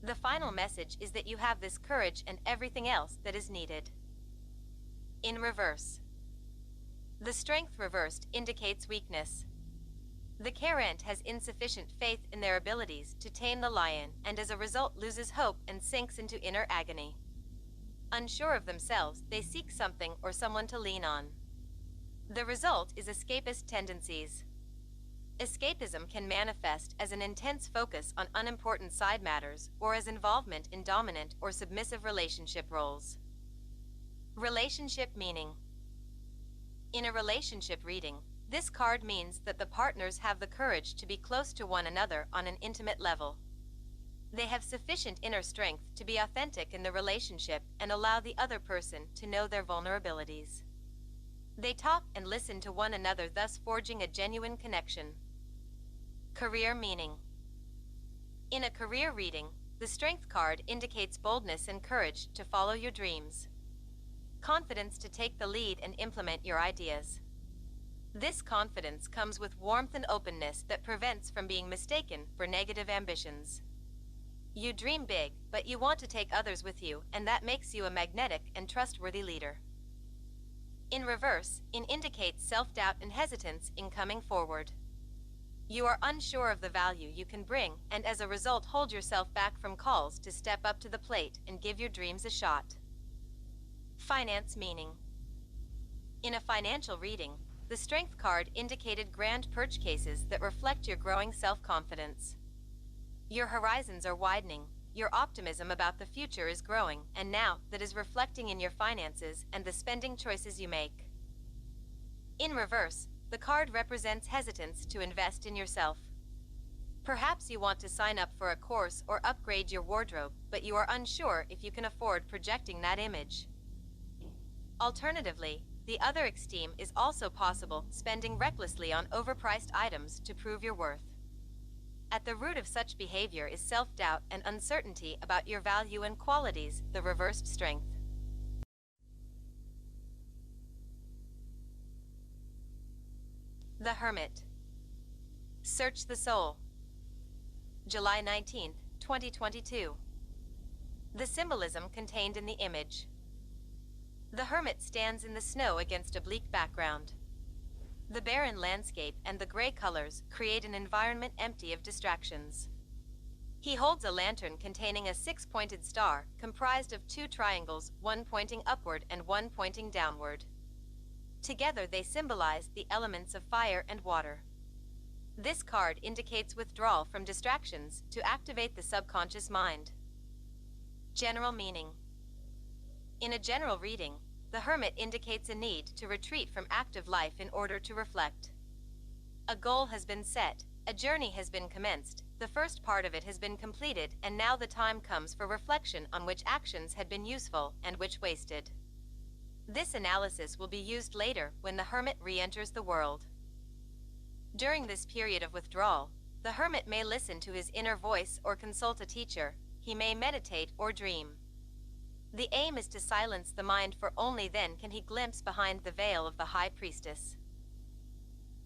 The final message is that you have this courage and everything else that is needed. In reverse. The Strength reversed indicates weakness. The Querent has insufficient faith in their abilities to tame the lion and as a result loses hope and sinks into inner agony. Unsure of themselves, they seek something or someone to lean on. The result is escapist tendencies. Escapism can manifest as an intense focus on unimportant side matters or as involvement in dominant or submissive relationship roles. Relationship meaning. In a relationship reading, this card means that the partners have the courage to be close to one another on an intimate level. They have sufficient inner strength to be authentic in the relationship and allow the other person to know their vulnerabilities. They talk and listen to one another, thus forging a genuine connection. Career meaning. In a career reading, the Strength card indicates boldness and courage to follow your dreams. Confidence to take the lead and implement your ideas. This confidence comes with warmth and openness that prevents from being mistaken for negative ambitions. You dream big, but you want to take others with you, and that makes you a magnetic and trustworthy leader. In reverse, it indicates self-doubt and hesitance in coming forward. You are unsure of the value you can bring, and as a result hold yourself back from calls to step up to the plate and give your dreams a shot. Finance meaning. In a financial reading, the Strength card indicated grand purchases that reflect your growing self-confidence. Your horizons are widening, your optimism about the future is growing, and now that is reflecting in your finances and the spending choices you make. In reverse, the card represents hesitance to invest in yourself. Perhaps you want to sign up for a course or upgrade your wardrobe, but you are unsure if you can afford projecting that image. Alternatively, the other extreme is also possible, spending recklessly on overpriced items to prove your worth. At the root of such behavior is self-doubt and uncertainty about your value and qualities, the reversed Strength. The Hermit. Search the Soul. July 19, 2022. The symbolism contained in the image. The hermit stands in the snow against a bleak background. The barren landscape and the gray colors create an environment empty of distractions. He holds a lantern containing a six-pointed star comprised of two triangles, one pointing upward and one pointing downward. Together they symbolize the elements of fire and water. This card indicates withdrawal from distractions to activate the subconscious mind. General meaning. In a general reading, the hermit indicates a need to retreat from active life in order to reflect. A goal has been set, a journey has been commenced, the first part of it has been completed, and now the time comes for reflection on which actions had been useful and which wasted. This analysis will be used later when the hermit re-enters the world. During this period of withdrawal, the hermit may listen to his inner voice or consult a teacher, he may meditate or dream. The aim is to silence the mind, for only then can he glimpse behind the veil of the high priestess.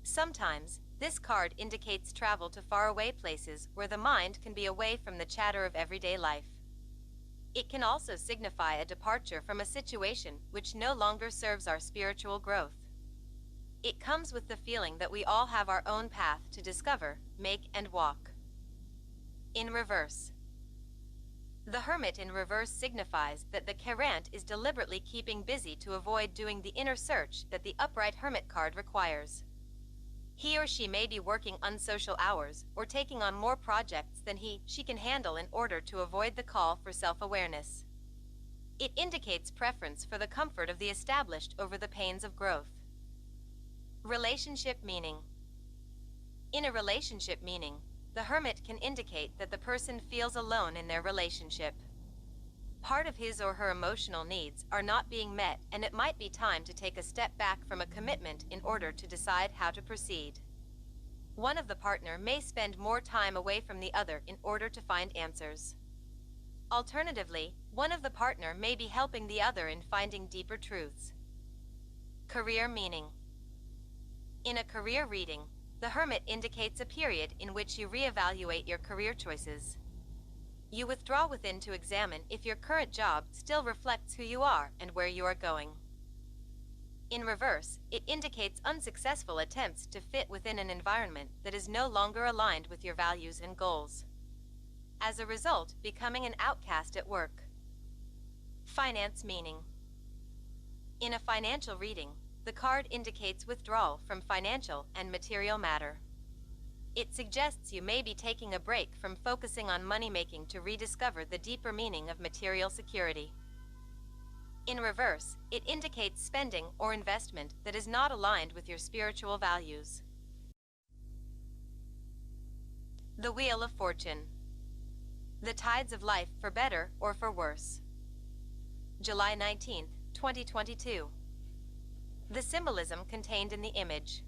Sometimes, this card indicates travel to faraway places where the mind can be away from the chatter of everyday life. It can also signify a departure from a situation which no longer serves our spiritual growth. It comes with the feeling that we all have our own path to discover, make, and walk. In reverse. The Hermit in reverse signifies that the Querent is deliberately keeping busy to avoid doing the inner search that the upright Hermit card requires. He or she may be working unsocial hours or taking on more projects than she can handle in order to avoid the call for self-awareness. It indicates preference for the comfort of the established over the pains of growth. Relationship meaning. In a relationship meaning, the Hermit can indicate that the person feels alone in their relationship. Part of his or her emotional needs are not being met, and it might be time to take a step back from a commitment in order to decide how to proceed. One of the partner may spend more time away from the other in order to find answers. Alternatively, one of the partner may be helping the other in finding deeper truths. Career meaning. In a career reading, the Hermit indicates a period in which you reevaluate your career choices. You withdraw within to examine if your current job still reflects who you are and where you are going. In reverse, it indicates unsuccessful attempts to fit within an environment that is no longer aligned with your values and goals. As a result, becoming an outcast at work. Finance meaning. In a financial reading, the card indicates withdrawal from financial and material matter. It suggests you may be taking a break from focusing on money-making to rediscover the deeper meaning of material security. In reverse, it indicates spending or investment that is not aligned with your spiritual values. The Wheel of Fortune. The tides of life for better or for worse. July 19, 2022. The symbolism contained in the image.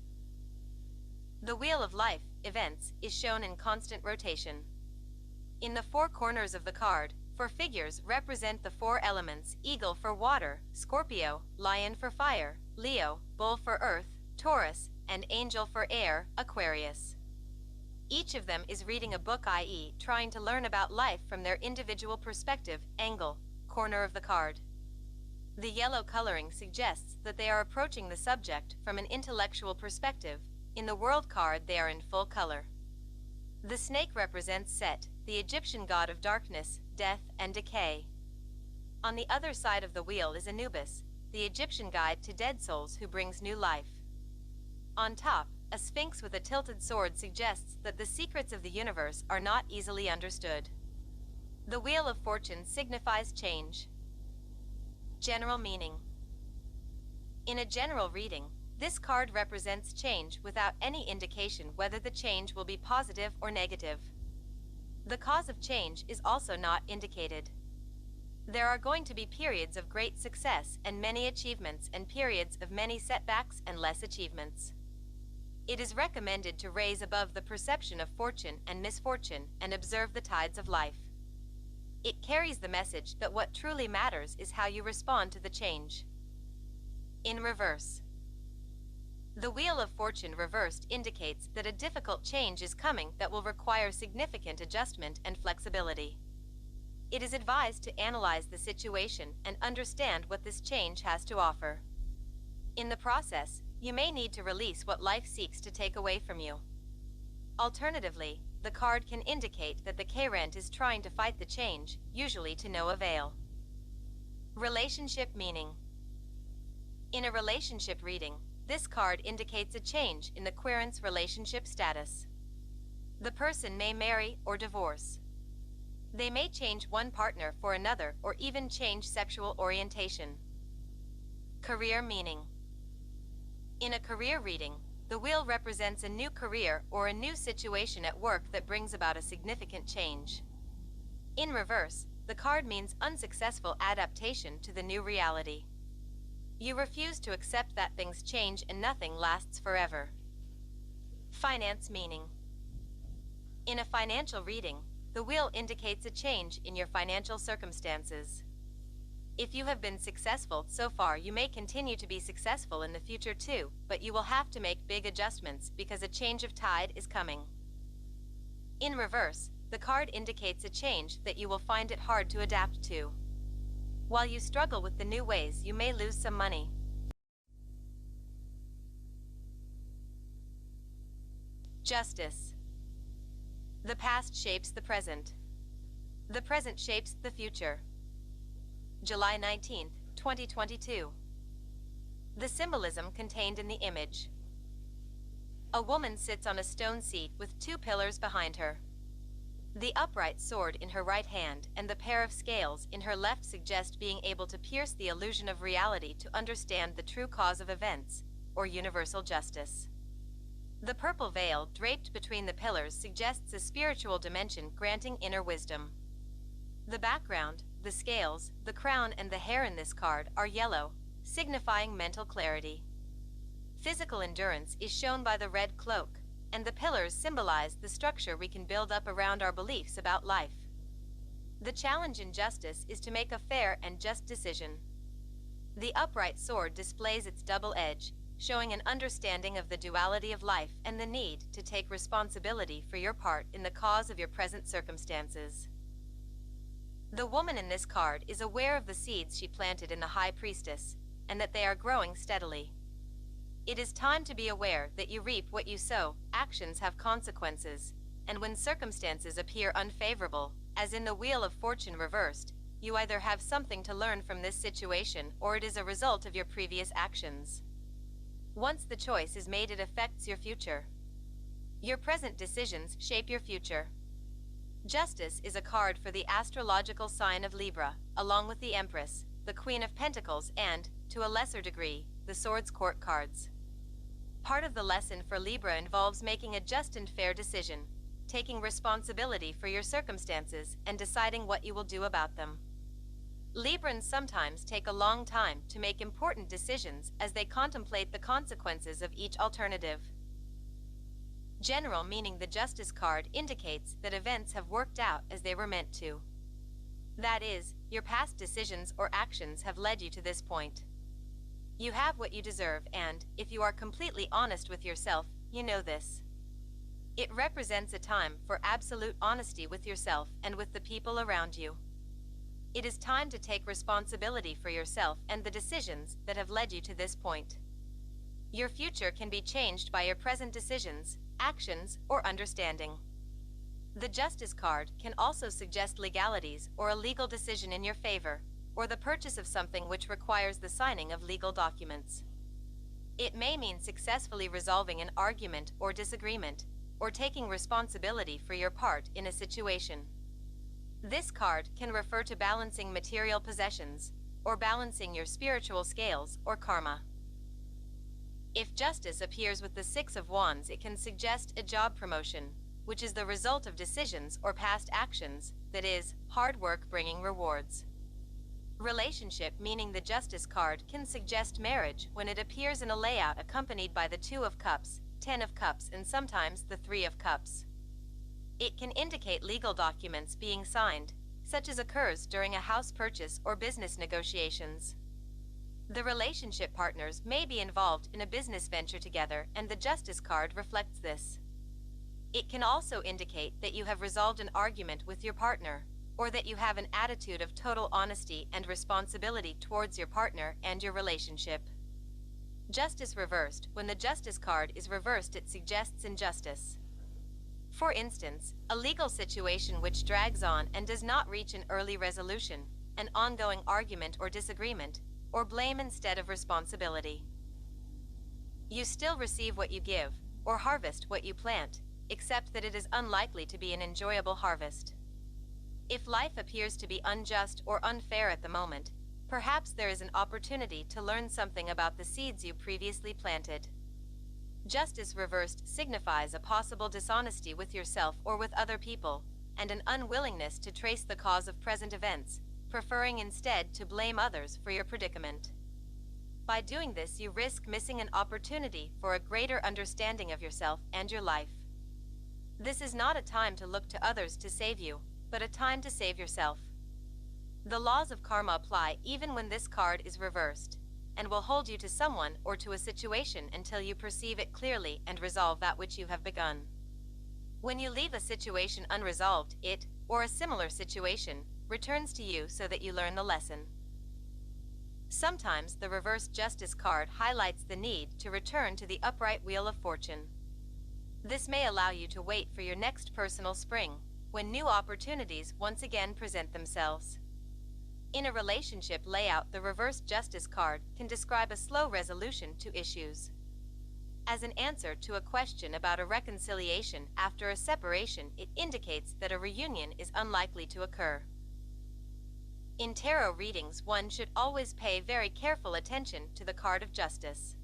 The Wheel of Life, events, is shown in constant rotation. In the four corners of the card, four figures represent the four elements: Eagle for water, Scorpio, Lion for fire, Leo, Bull for earth, Taurus, and Angel for air, Aquarius. Each of them is reading a book, i.e., trying to learn about life from their individual perspective, angle, corner of the card. The yellow coloring suggests that they are approaching the subject from an intellectual perspective. In the World card, they are in full color. The snake represents Set, the Egyptian god of darkness, death, and decay. On the other side of the wheel is Anubis, the Egyptian guide to dead souls who brings new life. On top, a sphinx with a tilted sword suggests that the secrets of the universe are not easily understood. The Wheel of Fortune signifies change. General meaning. In a general reading, this card represents change without any indication whether the change will be positive or negative. The cause of change is also not indicated. There are going to be periods of great success and many achievements, and periods of many setbacks and less achievements. It is recommended to raise above the perception of fortune and misfortune and observe the tides of life. It carries the message that what truly matters is how you respond to the change. In reverse. The Wheel of Fortune reversed indicates that a difficult change is coming that will require significant adjustment and flexibility. It is advised to analyze the situation and understand what this change has to offer. In the process, you may need to release what life seeks to take away from you. Alternatively, the card can indicate that the Querent is trying to fight the change, usually to no avail. Relationship meaning. In a relationship reading, this card indicates a change in the Querent's relationship status. The person may marry or divorce. They may change one partner for another or even change sexual orientation. Career meaning. In a career reading, the wheel represents a new career or a new situation at work that brings about a significant change. In reverse, the card means unsuccessful adaptation to the new reality. You refuse to accept that things change and nothing lasts forever. Finance meaning. In a financial reading, the wheel indicates a change in your financial circumstances. If you have been successful so far, you may continue to be successful in the future too, but you will have to make big adjustments because a change of tide is coming. In reverse, the card indicates a change that you will find it hard to adapt to. While you struggle with the new ways, you may lose some money. Justice. The past shapes the present. The present shapes the future. July 19, 2022. The symbolism contained in the image. A woman sits on a stone seat with two pillars behind her. The upright sword in her right hand and the pair of scales in her left suggest being able to pierce the illusion of reality to understand the true cause of events, or universal justice. The purple veil draped between the pillars suggests a spiritual dimension granting inner wisdom. The background, the scales, the crown and the hair in this card are yellow, signifying mental clarity. Physical endurance is shown by the red cloak, and the pillars symbolize the structure we can build up around our beliefs about life. The challenge in justice is to make a fair and just decision. The upright sword displays its double edge, showing an understanding of the duality of life and the need to take responsibility for your part in the cause of your present circumstances. The woman in this card is aware of the seeds she planted in the High Priestess, and that they are growing steadily. It is time to be aware that you reap what you sow. Actions have consequences, and when circumstances appear unfavorable, as in the Wheel of Fortune reversed, you either have something to learn from this situation or it is a result of your previous actions. Once the choice is made, it affects your future. Your present decisions shape your future. Justice is a card for the astrological sign of Libra, along with the Empress, the Queen of Pentacles and, to a lesser degree, the Swords Court cards. Part of the lesson for Libra involves making a just and fair decision, taking responsibility for your circumstances and deciding what you will do about them. Librans sometimes take a long time to make important decisions as they contemplate the consequences of each alternative. General meaning: the Justice card indicates that events have worked out as they were meant to. That is, your past decisions or actions have led you to this point. You have what you deserve and, if you are completely honest with yourself, you know this. It represents a time for absolute honesty with yourself and with the people around you. It is time to take responsibility for yourself and the decisions that have led you to this point. Your future can be changed by your present decisions, actions, or understanding. The Justice card can also suggest legalities or a legal decision in your favor, or the purchase of something which requires the signing of legal documents. It may mean successfully resolving an argument or disagreement, or taking responsibility for your part in a situation. This card can refer to balancing material possessions, or balancing your spiritual scales or karma. If justice appears with the Six of Wands, it can suggest a job promotion, which is the result of decisions or past actions, that is, hard work bringing rewards. Relationship meaning: the Justice card can suggest marriage when it appears in a layout accompanied by the Two of Cups, Ten of Cups, and sometimes the Three of Cups. It can indicate legal documents being signed, such as occurs during a house purchase or business negotiations. The relationship partners may be involved in a business venture together, and the Justice card reflects this. It can also indicate that you have resolved an argument with your partner, or that you have an attitude of total honesty and responsibility towards your partner and your relationship. Justice reversed: when the Justice card is reversed, it suggests injustice. For instance, a legal situation which drags on and does not reach an early resolution, an ongoing argument or disagreement, or blame instead of responsibility. You still receive what you give, or harvest what you plant, except that it is unlikely to be an enjoyable harvest. If life appears to be unjust or unfair at the moment, perhaps there is an opportunity to learn something about the seeds you previously planted. Justice reversed signifies a possible dishonesty with yourself or with other people, and an unwillingness to trace the cause of present events, preferring instead to blame others for your predicament. By doing this, you risk missing an opportunity for a greater understanding of yourself and your life. This is not a time to look to others to save you, but a time to save yourself. The laws of karma apply even when this card is reversed, and will hold you to someone or to a situation until you perceive it clearly and resolve that which you have begun. When you leave a situation unresolved, it, or a similar situation, returns to you so that you learn the lesson. Sometimes the reversed justice card highlights the need to return to the upright wheel of fortune. This may allow you to wait for your next personal spring, when new opportunities once again present themselves. In a relationship layout, the reversed justice card can describe a slow resolution to issues. As an answer to a question about a reconciliation after a separation, it indicates that a reunion is unlikely to occur. In tarot readings, one should always pay very careful attention to the card of justice.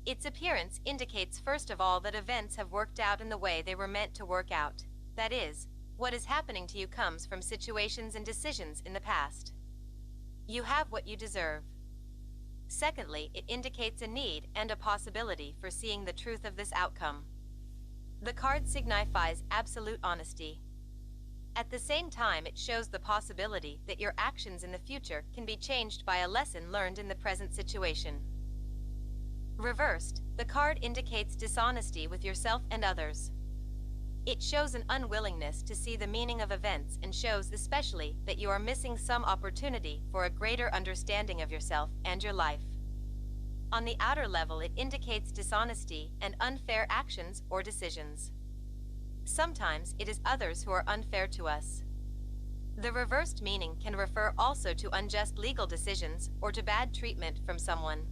Its appearance indicates first of all that events have worked out in the way they were meant to work out. That is, what is happening to you comes from situations and decisions in the past. You have what you deserve. Secondly, it indicates a need and a possibility for seeing the truth of this outcome. The card signifies absolute honesty. At the same time, it shows the possibility that your actions in the future can be changed by a lesson learned in the present situation. Reversed, the card indicates dishonesty with yourself and others. It shows an unwillingness to see the meaning of events and shows especially that you are missing some opportunity for a greater understanding of yourself and your life. On the outer level, it indicates dishonesty and unfair actions or decisions. Sometimes it is others who are unfair to us. The reversed meaning can refer also to unjust legal decisions or to bad treatment from someone.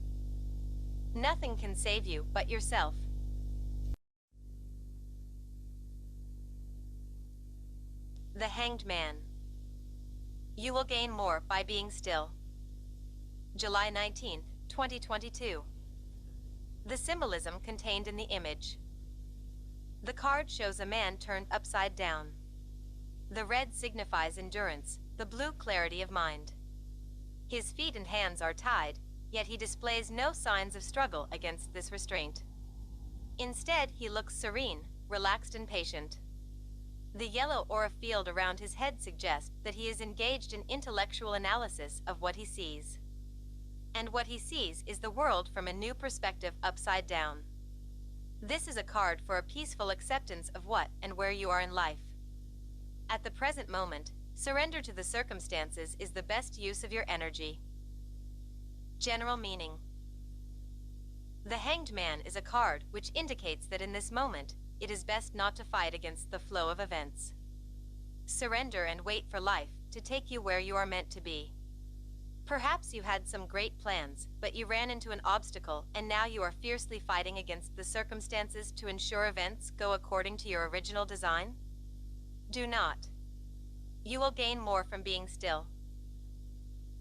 Nothing can save you but yourself. The Hanged Man. You will gain more by being still. July 19, 2022. The symbolism contained in the image. The card shows a man turned upside down. The red signifies endurance, the blue clarity of mind. His feet and hands are tied, yet he displays no signs of struggle against this restraint. Instead, he looks serene, relaxed and patient. The yellow aura field around his head suggests that he is engaged in intellectual analysis of what he sees. And what he sees is the world from a new perspective upside down. This is a card for a peaceful acceptance of what and where you are in life. At the present moment, surrender to the circumstances is the best use of your energy. General meaning. The Hanged Man is a card which indicates that in this moment, it is best not to fight against the flow of events. Surrender and wait for life to take you where you are meant to be. Perhaps you had some great plans, but you ran into an obstacle and now you are fiercely fighting against the circumstances to ensure events go according to your original design? Do not. You will gain more from being still.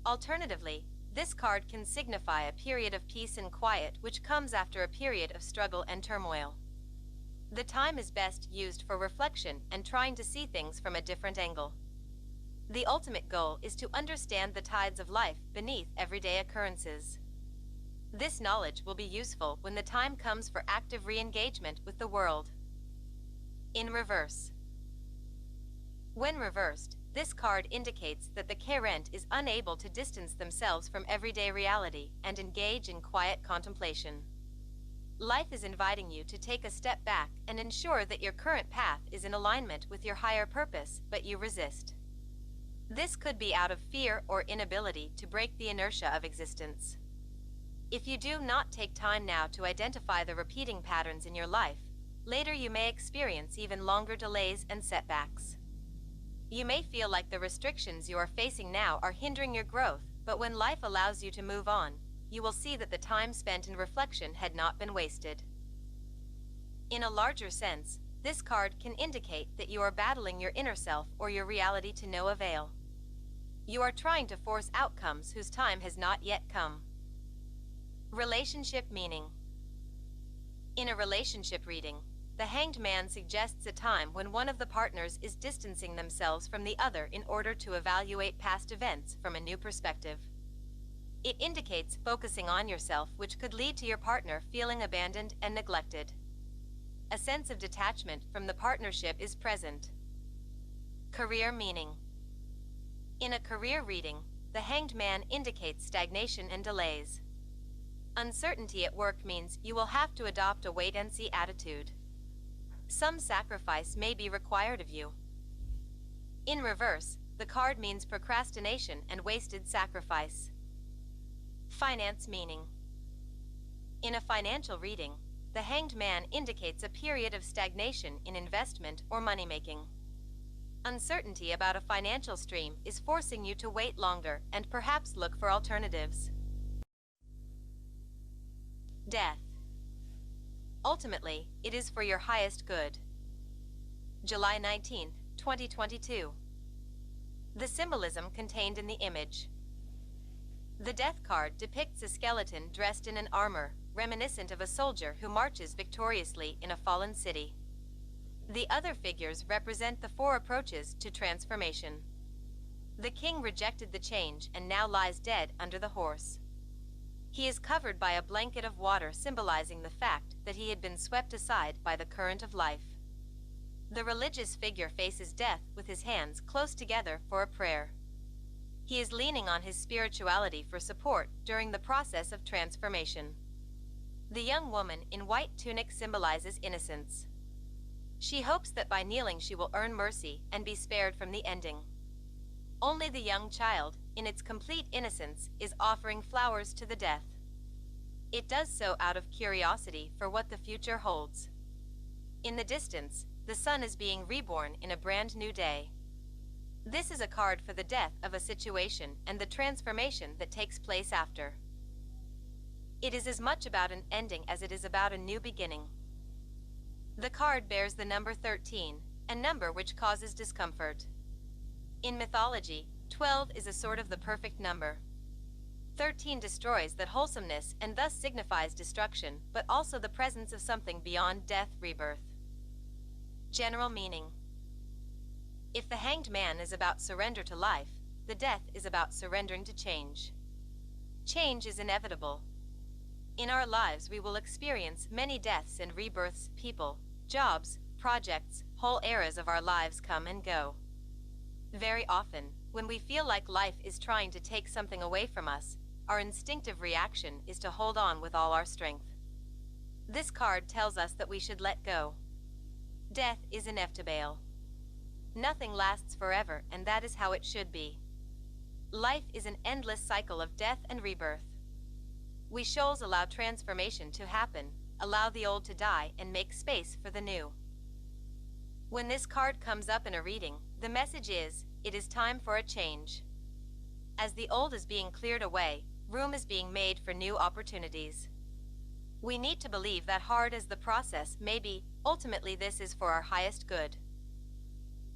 Alternatively, this card can signify a period of peace and quiet which comes after a period of struggle and turmoil. The time is best used for reflection and trying to see things from a different angle. The ultimate goal is to understand the tides of life beneath everyday occurrences. This knowledge will be useful when the time comes for active re-engagement with the world. In reverse. When reversed, this card indicates that the querent is unable to distance themselves from everyday reality and engage in quiet contemplation. Life is inviting you to take a step back and ensure that your current path is in alignment with your higher purpose, but you resist. This could be out of fear or inability to break the inertia of existence. If you do not take time now to identify the repeating patterns in your life, later you may experience even longer delays and setbacks. You may feel like the restrictions you are facing now are hindering your growth, but when life allows you to move on, you will see that the time spent in reflection had not been wasted. In a larger sense, this card can indicate that you are battling your inner self or your reality to no avail. You are trying to force outcomes whose time has not yet come. Relationship meaning. In a relationship reading, the Hanged Man suggests a time when one of the partners is distancing themselves from the other in order to evaluate past events from a new perspective. It indicates focusing on yourself, which could lead to your partner feeling abandoned and neglected. A sense of detachment from the partnership is present. Career meaning. In a career reading, the Hanged Man indicates stagnation and delays. Uncertainty at work means you will have to adopt a wait-and-see attitude. Some sacrifice may be required of you. In reverse, the card means procrastination and wasted sacrifice. Finance meaning. In a financial reading, the Hanged Man indicates a period of stagnation in investment or money-making. Uncertainty about a financial stream is forcing you to wait longer and perhaps look for alternatives. Death. Ultimately, it is for your highest good. July 19, 2022. The symbolism contained in the image. The Death card depicts a skeleton dressed in an armor, reminiscent of a soldier who marches victoriously in a fallen city. The other figures represent the four approaches to transformation. The king rejected the change and now lies dead under the horse. He is covered by a blanket of water, symbolizing the fact that he had been swept aside by the current of life. The religious figure faces death with his hands close together for a prayer. He is leaning on his spirituality for support during the process of transformation. The young woman in white tunic symbolizes innocence. She hopes that by kneeling she will earn mercy and be spared from the ending. Only the young child, in its complete innocence, is offering flowers to the death. It does so out of curiosity for what the future holds. In the distance, the sun is being reborn in a brand new day. This is a card for the death of a situation and the transformation that takes place after. It is as much about an ending as it is about a new beginning. The card bears the number 13, a number which causes discomfort. In mythology, 12 is a sort of the perfect number. 13 destroys that wholesomeness and thus signifies destruction, but also the presence of something beyond death, rebirth. General meaning. If the Hanged Man is about surrender to life, the death is about surrendering to change. Change is inevitable. In our lives we will experience many deaths and rebirths. People, jobs, projects, whole eras of our lives come and go. Very often, when we feel like life is trying to take something away from us, our instinctive reaction is to hold on with all our strength. This card tells us that we should let go. Death is inevitable. Nothing lasts forever, and that is how it should be. Life is an endless cycle of death and rebirth. We souls allow transformation to happen, allow the old to die, and make space for the new. When this card comes up in a reading, the message is, it is time for a change. As the old is being cleared away, room is being made for new opportunities. We need to believe that hard as the process may be, ultimately this is for our highest good.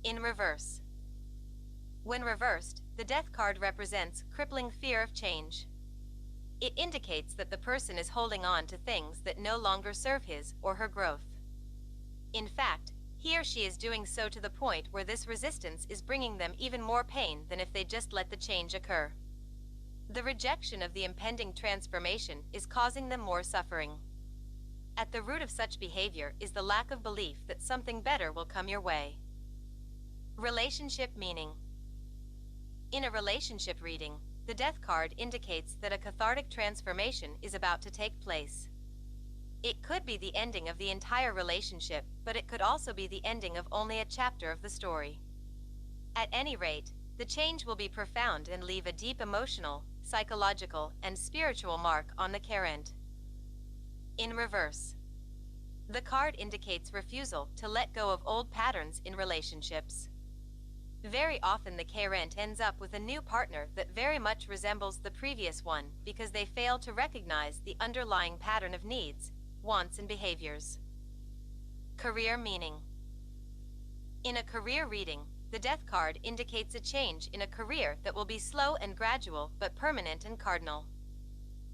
In reverse. When reversed, the Death card represents crippling fear of change. It indicates that the person is holding on to things that no longer serve his or her growth. In fact, he or she is doing so to the point where this resistance is bringing them even more pain than if they just let the change occur. The rejection of the impending transformation is causing them more suffering. At the root of such behavior is the lack of belief that something better will come your way. Relationship meaning. In a relationship reading, the Death card indicates that a cathartic transformation is about to take place. It could be the ending of the entire relationship, but it could also be the ending of only a chapter of the story. At any rate, the change will be profound and leave a deep emotional, psychological, and spiritual mark on the current. In reverse. The card indicates refusal to let go of old patterns in relationships. Very often the current ends up with a new partner that very much resembles the previous one because they fail to recognize the underlying pattern of needs, wants, and behaviors. Career meaning. In a career reading, the Death card indicates a change in a career that will be slow and gradual but permanent and cardinal.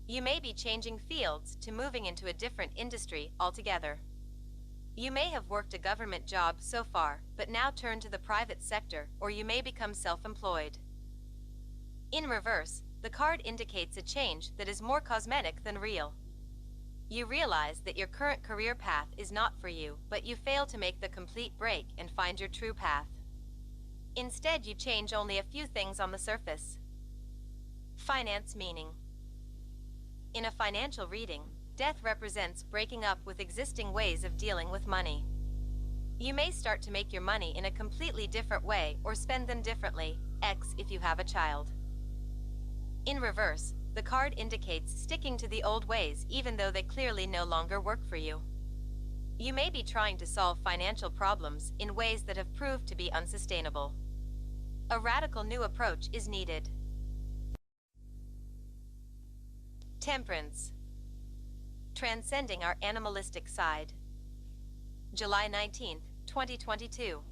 You may be changing fields to moving into a different industry altogether. You may have worked a government job so far, but now turn to the private sector, or you may become self-employed. In reverse, the card indicates a change that is more cosmetic than real. You realize that your current career path is not for you, but you fail to make the complete break and find your true path. Instead, you change only a few things on the surface. Finance meaning. In a financial reading, death represents breaking up with existing ways of dealing with money. You may start to make your money in a completely different way or spend them differently, X if you have a child. In reverse, the card indicates sticking to the old ways even though they clearly no longer work for you. You may be trying to solve financial problems in ways that have proved to be unsustainable. A radical new approach is needed. Temperance. Transcending our animalistic side. July 19, 2022.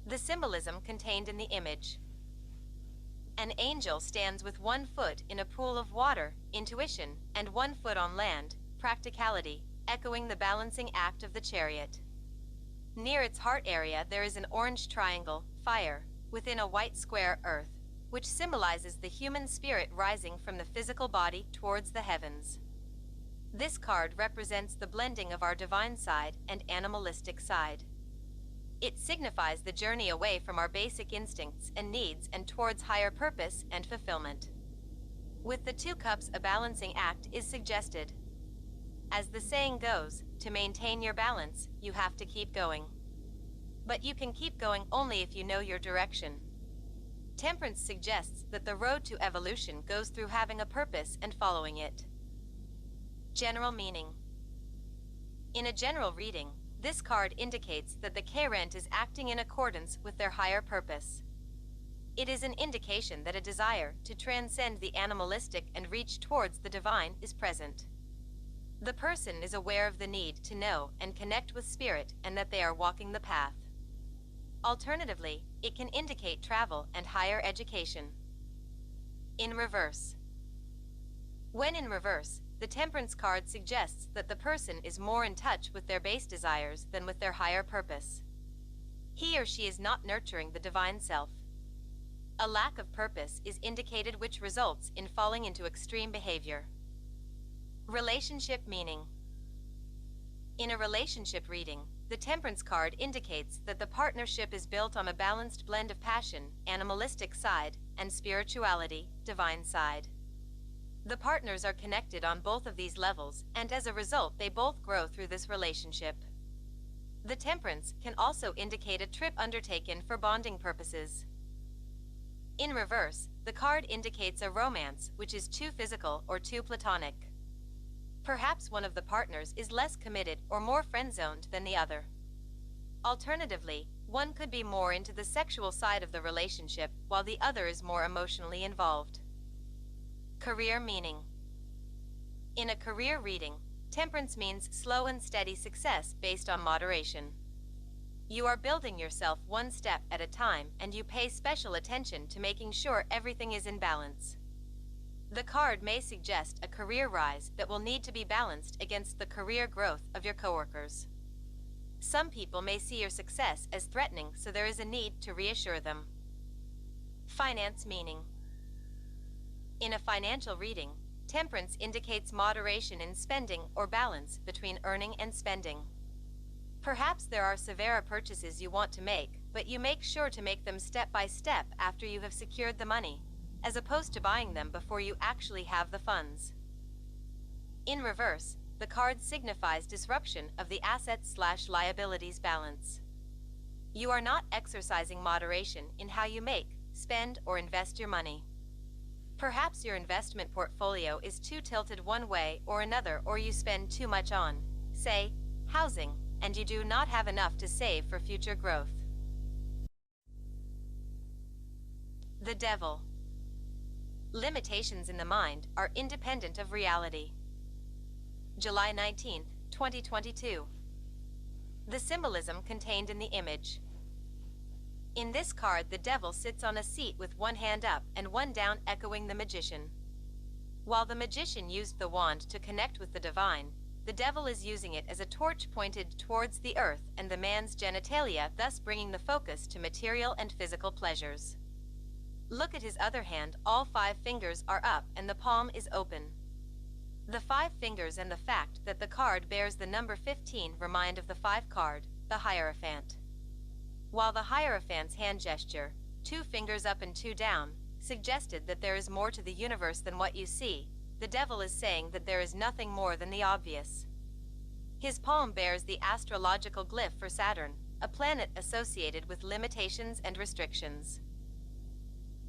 The symbolism contained in the image. An angel stands with 1 foot in a pool of water, intuition, and 1 foot on land, practicality, echoing the balancing act of the chariot. Near its heart area there is an orange triangle, fire, within a white square, earth, which symbolizes the human spirit rising from the physical body towards the heavens. This card represents the blending of our divine side and animalistic side. It signifies the journey away from our basic instincts and needs and towards higher purpose and fulfillment. With the 2 cups, a balancing act is suggested. As the saying goes, to maintain your balance, you have to keep going. But you can keep going only if you know your direction. Temperance suggests that the road to evolution goes through having a purpose and following it. General meaning. In a general reading, this card indicates that the current is acting in accordance with their higher purpose. It is an indication that a desire to transcend the animalistic and reach towards the divine is present. The person is aware of the need to know and connect with spirit and that they are walking the path. Alternatively, it can indicate travel and higher education. In reverse. When in reverse, the Temperance card suggests that the person is more in touch with their base desires than with their higher purpose. He or she is not nurturing the divine self. A lack of purpose is indicated, which results in falling into extreme behavior. Relationship meaning. In a relationship reading, the Temperance card indicates that the partnership is built on a balanced blend of passion, animalistic side, and spirituality, divine side. The partners are connected on both of these levels, and as a result they both grow through this relationship. The Temperance can also indicate a trip undertaken for bonding purposes. In reverse, the card indicates a romance which is too physical or too platonic. Perhaps one of the partners is less committed or more friend-zoned than the other. Alternatively, one could be more into the sexual side of the relationship while the other is more emotionally involved. Career meaning. In a career reading, Temperance means slow and steady success based on moderation. You are building yourself one step at a time, and you pay special attention to making sure everything is in balance. The card may suggest a career rise that will need to be balanced against the career growth of your coworkers. Some people may see your success as threatening, so there is a need to reassure them. Finance meaning. In a financial reading, Temperance indicates moderation in spending or balance between earning and spending. Perhaps there are severe purchases you want to make, but you make sure to make them step by step after you have secured the money, as opposed to buying them before you actually have the funds. In reverse, the card signifies disruption of the assets/liabilities balance. You are not exercising moderation in how you make, spend, or invest your money. Perhaps your investment portfolio is too tilted one way or another, or you spend too much on, say, housing, and you do not have enough to save for future growth. The Devil. Limitations in the mind are independent of reality. July 19, 2022. The symbolism contained in the image. In this card, the devil sits on a seat with one hand up and one down, echoing the magician. While the magician used the wand to connect with the divine, the devil is using it as a torch pointed towards the earth and the man's genitalia, thus bringing the focus to material and physical pleasures. Look at his other hand, all 5 fingers are up and the palm is open. The 5 fingers and the fact that the card bears the number 15 remind of the 5 card, the Hierophant. while the Hierophant's hand gesture, 2 fingers up and 2 down, suggested that there is more to the universe than what you see. The devil is saying that there is nothing more than the obvious. His palm bears the astrological glyph for Saturn, a planet associated with limitations and restrictions.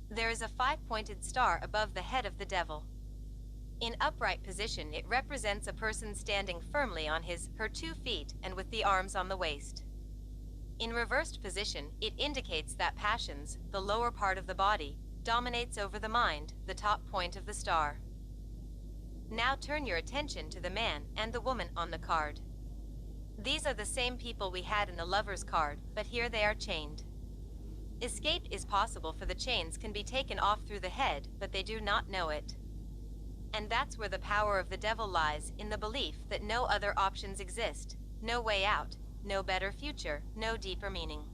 There is a 5-pointed star above the head of the devil. In upright position, it represents a person standing firmly on her 2 feet and with the arms on the waist. In reversed position, it indicates that passions, the lower part of the body, dominates over the mind, the top point of the star. Now turn your attention to the man and the woman on the card. These are the same people we had in the Lover's card, but here they are chained. Escape is possible, for the chains can be taken off through the head, but they do not know it. And that's where the power of the devil lies, in the belief that no other options exist, no way out, no better future, no deeper meaning.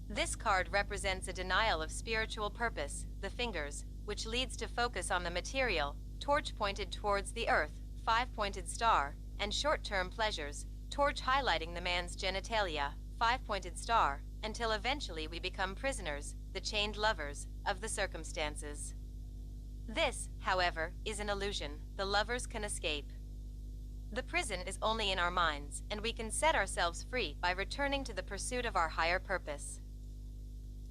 This card represents a denial of spiritual purpose, the fingers, which leads to focus on the material, torch pointed towards the earth, 5-pointed star, and short-term pleasures, torch highlighting the man's genitalia, 5-pointed star, until eventually we become prisoners, the chained lovers, of the circumstances. This, however, is an illusion. The lovers can escape. The prison is only in our minds, and we can set ourselves free by returning to the pursuit of our higher purpose.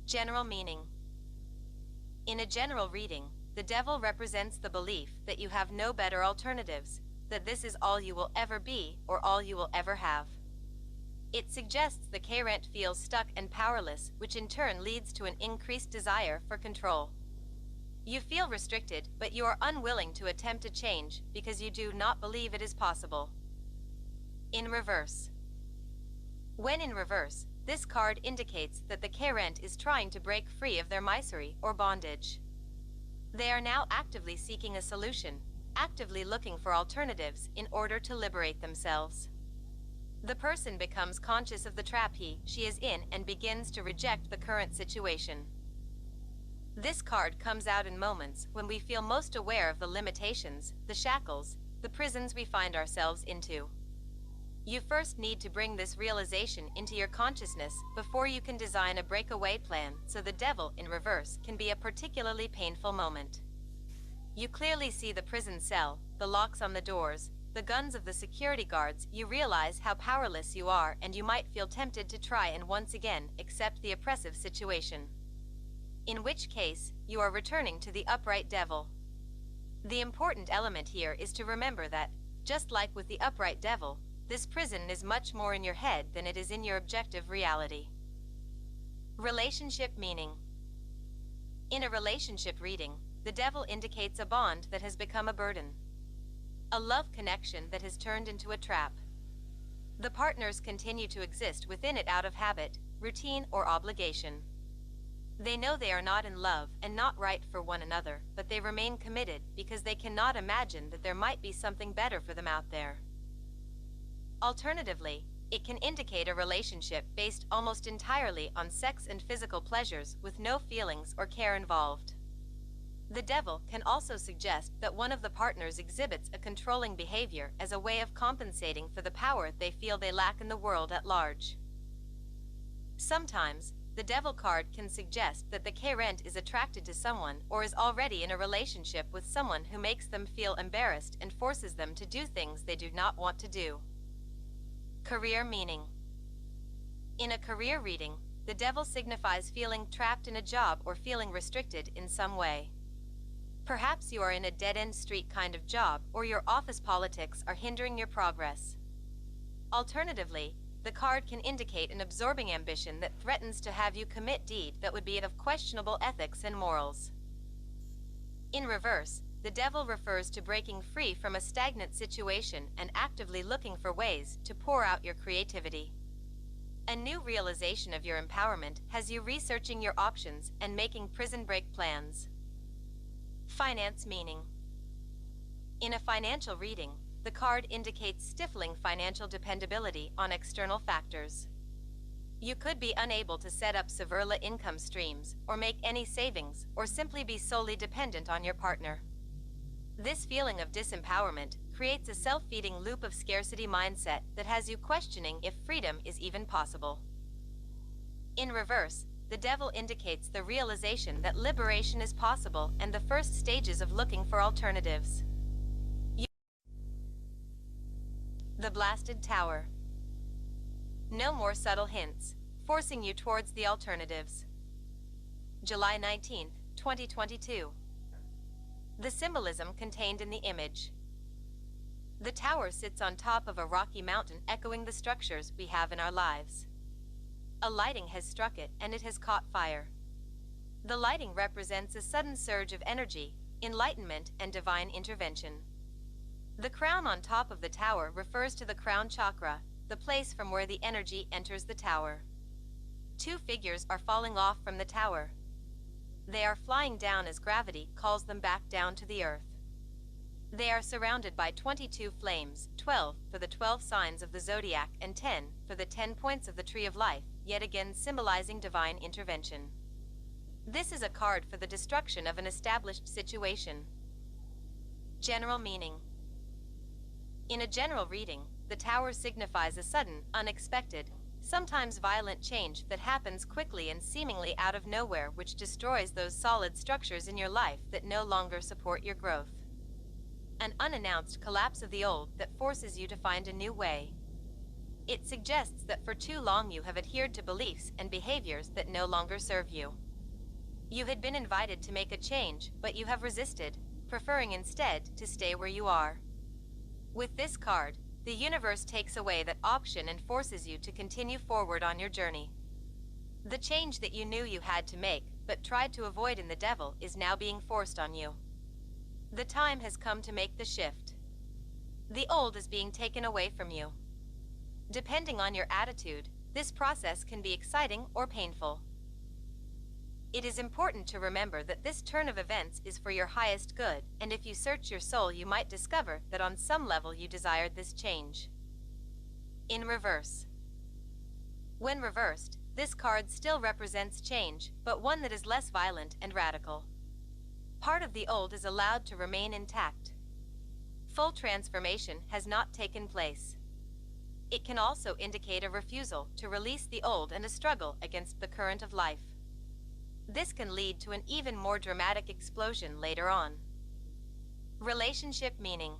General meaning. In a general reading, the devil represents the belief that you have no better alternatives, that this is all you will ever be or all you will ever have. It suggests the K-rent feels stuck and powerless, which in turn leads to an increased desire for control. You feel restricted, but you are unwilling to attempt a change because you do not believe it is possible. In reverse. When in reverse, this card indicates that the K-rent is trying to break free of their misery or bondage. They are now actively seeking a solution, actively looking for alternatives in order to liberate themselves. The person becomes conscious of the trap she is in and begins to reject the current situation. This card comes out in moments when we feel most aware of the limitations, the shackles, the prisons we find ourselves into. You first need to bring this realization into your consciousness before you can design a breakaway plan, so the devil in reverse can be a particularly painful moment. You clearly see the prison cell, the locks on the doors, the guns of the security guards. You realize how powerless you are, and you might feel tempted to try and once again accept the oppressive situation. In which case, you are returning to the upright devil. The important element here is to remember that, just like with the upright devil, this prison is much more in your head than it is in your objective reality. Relationship meaning. In a relationship reading, the devil indicates a bond that has become a burden. A love connection that has turned into a trap. The partners continue to exist within it out of habit, routine, or obligation. They know they are not in love and not right for one another, but they remain committed because they cannot imagine that there might be something better for them out there. Alternatively, it can indicate a relationship based almost entirely on sex and physical pleasures with no feelings or care involved. The devil can also suggest that one of the partners exhibits a controlling behavior as a way of compensating for the power they feel they lack in the world at large. Sometimes, the devil card can suggest that the K-rent is attracted to someone or is already in a relationship with someone who makes them feel embarrassed and forces them to do things they do not want to do. Career meaning. In a career reading, the devil signifies feeling trapped in a job or feeling restricted in some way. Perhaps you are in a dead-end street kind of job, or your office politics are hindering your progress. Alternatively, the card can indicate an absorbing ambition that threatens to have you commit deed that would be of questionable ethics and morals. In reverse, the devil refers to breaking free from a stagnant situation and actively looking for ways to pour out your creativity. A new realization of your empowerment has you researching your options and making prison break plans. Finance meaning. In a financial reading, the card indicates stifling financial dependability on external factors. You could be unable to set up several income streams, or make any savings, or simply be solely dependent on your partner. This feeling of disempowerment creates a self-feeding loop of scarcity mindset that has you questioning if freedom is even possible. In reverse, the devil indicates the realization that liberation is possible and the first stages of looking for alternatives. The Blasted Tower. No more subtle hints, forcing you towards the alternatives. July 19, 2022. The symbolism contained in the image. The tower sits on top of a rocky mountain, echoing the structures we have in our lives. A lighting has struck it and it has caught fire. The lighting represents a sudden surge of energy, enlightenment, and divine intervention. The crown on top of the tower refers to the crown chakra, the place from where the energy enters the tower. Two figures are falling off from the tower. They are flying down as gravity calls them back down to the earth. They are surrounded by 22 flames, 12 for the 12 signs of the zodiac and 10 for the 10 points of the tree of life, yet again symbolizing divine intervention. This is a card for the destruction of an established situation. General meaning. In a general reading, the tower signifies a sudden, unexpected, sometimes violent change that happens quickly and seemingly out of nowhere, which destroys those solid structures in your life that no longer support your growth. An unannounced collapse of the old that forces you to find a new way. It suggests that for too long you have adhered to beliefs and behaviors that no longer serve you. You had been invited to make a change, but you have resisted, preferring instead to stay where you are. With this card, the universe takes away that option and forces you to continue forward on your journey. The change that you knew you had to make, but tried to avoid in the devil, is now being forced on you. The time has come to make the shift. The old is being taken away from you. Depending on your attitude, this process can be exciting or painful. It is important to remember that this turn of events is for your highest good, and if you search your soul, you might discover that on some level you desired this change. In reverse. When reversed, this card still represents change, but one that is less violent and radical. Part of the old is allowed to remain intact. Full transformation has not taken place. It can also indicate a refusal to release the old and a struggle against the current of life. This can lead to an even more dramatic explosion later on. Relationship meaning.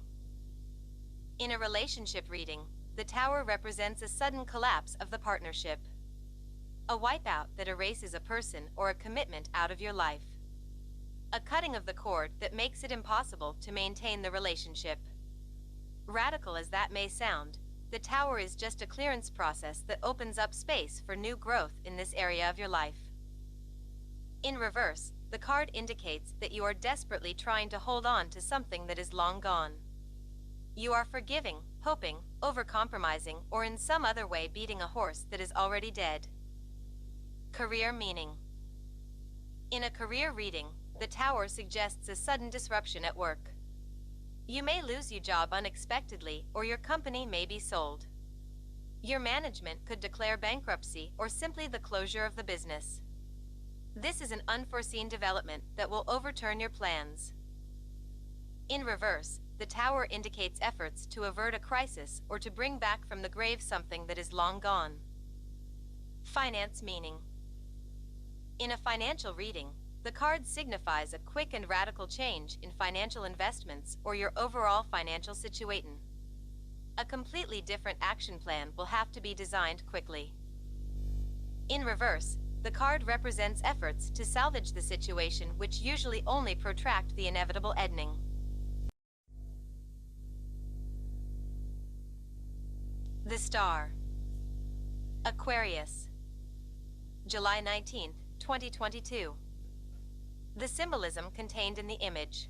In a relationship reading, the tower represents a sudden collapse of the partnership. A wipeout that erases a person or a commitment out of your life. A cutting of the cord that makes it impossible to maintain the relationship. Radical as that may sound, the tower is just a clearance process that opens up space for new growth in this area of your life. In reverse, the card indicates that you are desperately trying to hold on to something that is long gone. You are forgiving, hoping, overcompromising, or in some other way beating a horse that is already dead. Career meaning. In a career reading, the tower suggests a sudden disruption at work. You may lose your job unexpectedly, or your company may be sold. Your management could declare bankruptcy or simply the closure of the business. This is an unforeseen development that will overturn your plans. In reverse, the tower indicates efforts to avert a crisis or to bring back from the grave something that is long gone. Finance meaning. In a financial reading, the card signifies a quick and radical change in financial investments or your overall financial situation. A completely different action plan will have to be designed quickly. In reverse, the card represents efforts to salvage the situation, which usually only protract the inevitable ending. The Star. Aquarius. July 19, 2022. The symbolism contained in the image.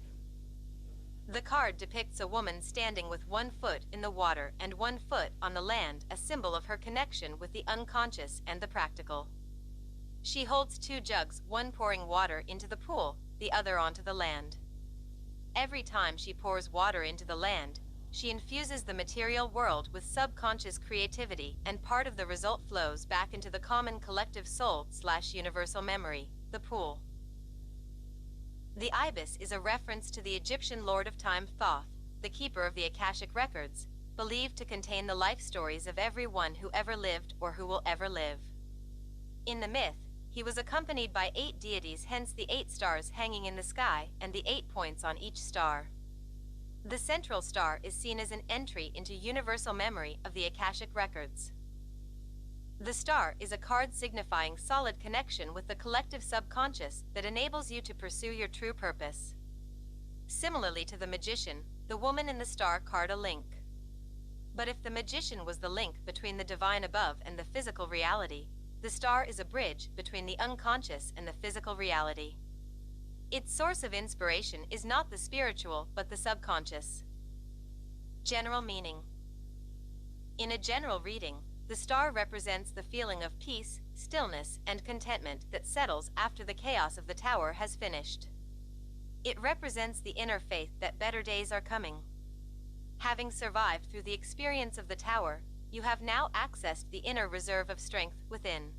The card depicts a woman standing with one foot in the water and one foot on the land, a symbol of her connection with the unconscious and the practical. She holds two jugs, one pouring water into the pool, the other onto the land. Every time she pours water into the land, she infuses the material world with subconscious creativity, and part of the result flows back into the common collective soul/universal memory, the pool. The ibis is a reference to the Egyptian lord of time Thoth, the keeper of the Akashic records, believed to contain the life stories of everyone who ever lived or who will ever live. In the myth, he was accompanied by 8 deities, hence the 8 stars hanging in the sky and the 8 points on each star. The central star is seen as an entry into universal memory of the Akashic records. The star is a card signifying solid connection with the collective subconscious that enables you to pursue your true purpose. Similarly to the magician, the woman in the star card a link. But if the magician was the link between the divine above and the physical reality, the star is a bridge between the unconscious and the physical reality. Its source of inspiration is not the spiritual but the subconscious. General meaning. In a general reading, the star represents the feeling of peace, stillness, and contentment that settles after the chaos of the tower has finished. It represents the inner faith that better days are coming. Having survived through the experience of the tower, you have now accessed the inner reserve of strength within.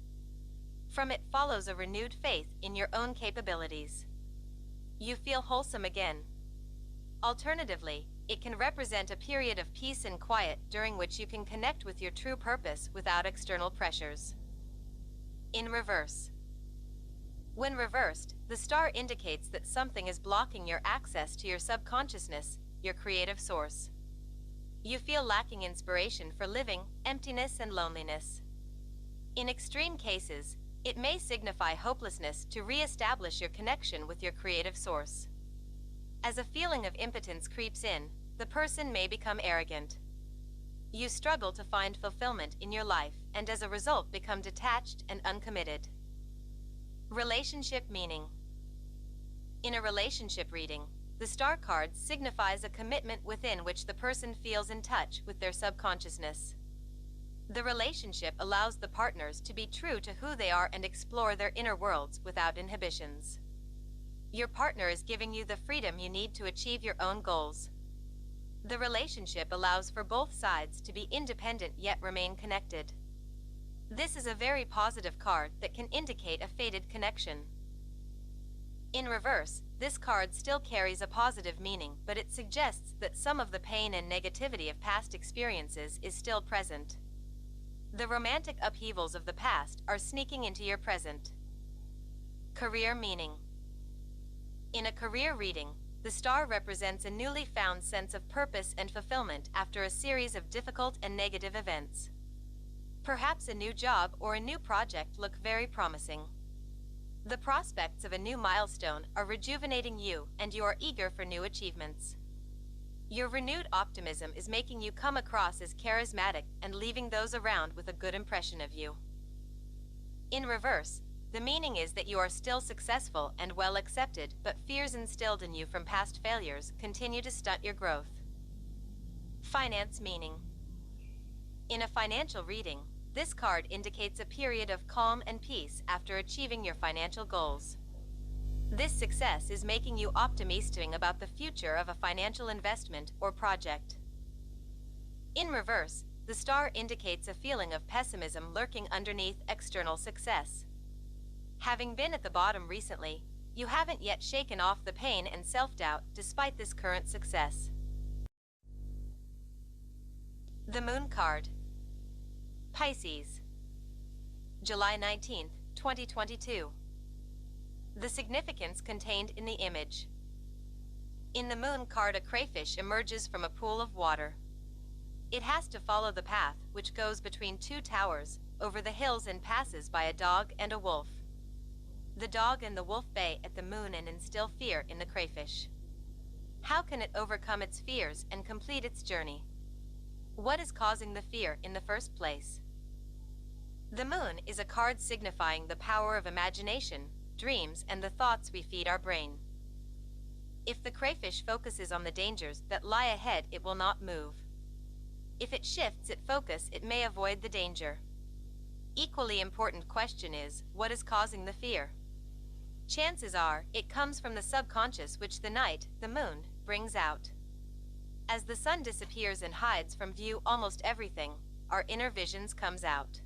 From it follows a renewed faith in your own capabilities. You feel wholesome again. Alternatively, it can represent a period of peace and quiet during which you can connect with your true purpose without external pressures. In reverse. When reversed, the star indicates that something is blocking your access to your subconsciousness, your creative source. You feel lacking inspiration for living, emptiness, and loneliness. In extreme cases, it may signify hopelessness to re-establish your connection with your creative source. As a feeling of impotence creeps in, the person may become arrogant. You struggle to find fulfillment in your life and as a result become detached and uncommitted. Relationship meaning. In a relationship reading, the star card signifies a commitment within which the person feels in touch with their subconsciousness. The relationship allows the partners to be true to who they are and explore their inner worlds without inhibitions. Your partner is giving you the freedom you need to achieve your own goals. The relationship allows for both sides to be independent yet remain connected. This is a very positive card that can indicate a fated connection. In reverse, this card still carries a positive meaning, but it suggests that some of the pain and negativity of past experiences is still present. The romantic upheavals of the past are sneaking into your present. Career meaning. In a career reading, the star represents a newly found sense of purpose and fulfillment after a series of difficult and negative events. Perhaps a new job or a new project look very promising. The prospects of a new milestone are rejuvenating you, and you are eager for new achievements. Your renewed optimism is making you come across as charismatic and leaving those around with a good impression of you. In reverse, the meaning is that you are still successful and well accepted, but fears instilled in you from past failures continue to stunt your growth. Finance meaning. In a financial reading, this card indicates a period of calm and peace after achieving your financial goals. This success is making you optimistic about the future of a financial investment or project. In reverse, the star indicates a feeling of pessimism lurking underneath external success. Having been at the bottom recently, you haven't yet shaken off the pain and self-doubt despite this current success. The Moon card. Pisces. July 19, 2022. The significance contained in the image. In the Moon card, a crayfish emerges from a pool of water. It has to follow the path, which goes between 2 towers, over the hills and passes by a dog and a wolf. The dog and the wolf bay at the moon and instill fear in the crayfish. How can it overcome its fears and complete its journey? What is causing the fear in the first place? The moon is a card signifying the power of imagination, dreams, and the thoughts we feed our brain. If the crayfish focuses on the dangers that lie ahead, it will not move. If it shifts its focus, it may avoid the danger. Equally important question is, what is causing the fear? Chances are, it comes from the subconscious, which the night, the moon, brings out. As the sun disappears and hides from view almost everything, our inner visions comes out.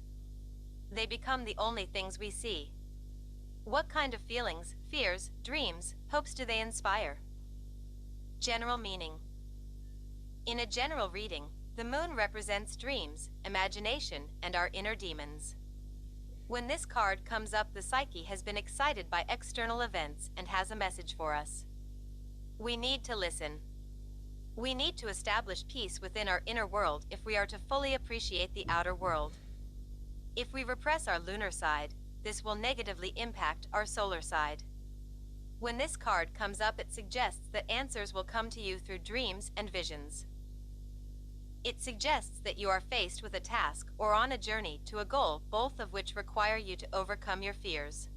They become the only things we see. What kind of feelings, fears, dreams, hopes do they inspire? General meaning. In a general reading, the moon represents dreams, imagination, and our inner demons. When this card comes up, the psyche has been excited by external events and has a message for us. We need to listen. We need to establish peace within our inner world if we are to fully appreciate the outer world. If we repress our lunar side, this will negatively impact our solar side. When this card comes up, it suggests that answers will come to you through dreams and visions. It suggests that you are faced with a task or on a journey to a goal, both of which require you to overcome your fears.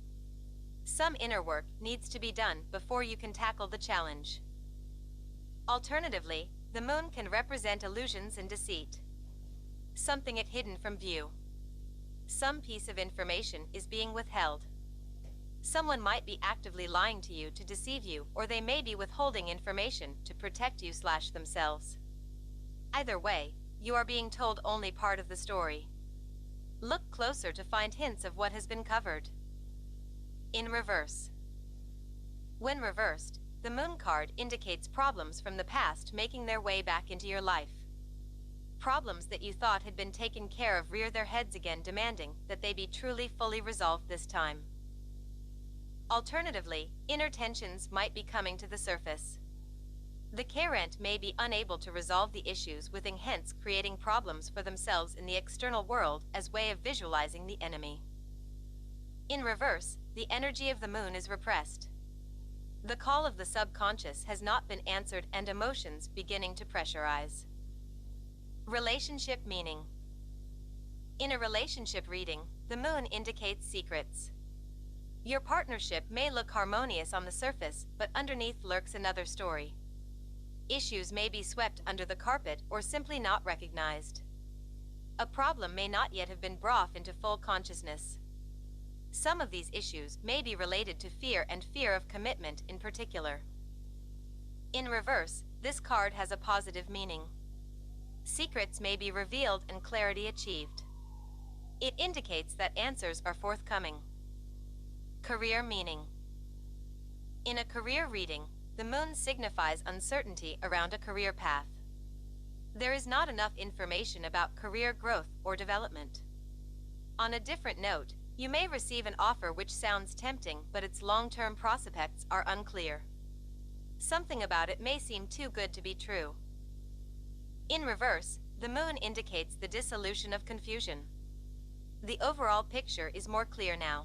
Some inner work needs to be done before you can tackle the challenge. Alternatively, the moon can represent illusions and deceit. Something hidden from view. Some piece of information is being withheld. Someone might be actively lying to you to deceive you, or they may be withholding information to protect you / themselves. Either way, you are being told only part of the story. Look closer to find hints of what has been covered. In reverse. When reversed, the moon card indicates problems from the past making their way back into your life. Problems that you thought had been taken care of rear their heads again, demanding that they be truly fully resolved this time. Alternatively, inner tensions might be coming to the surface. The carent may be unable to resolve the issues within, hence creating problems for themselves in the external world as way of visualizing the enemy. In reverse, the energy of the moon is repressed. The call of the subconscious has not been answered and emotions beginning to pressurize. Relationship meaning. In a relationship reading, the moon indicates secrets. Your partnership may look harmonious on the surface, but underneath lurks another story. Issues may be swept under the carpet or simply not recognized. A problem may not yet have been brought into full consciousness. Some of these issues may be related to fear and fear of commitment in particular. In reverse, this card has a positive meaning. Secrets may be revealed and clarity achieved. It indicates that answers are forthcoming. Career meaning. In a career reading, the moon signifies uncertainty around a career path. There is not enough information about career growth or development. On a different note, you may receive an offer which sounds tempting, but its long-term prospects are unclear. Something about it may seem too good to be true. In reverse, the moon indicates the dissolution of confusion. The overall picture is more clear now.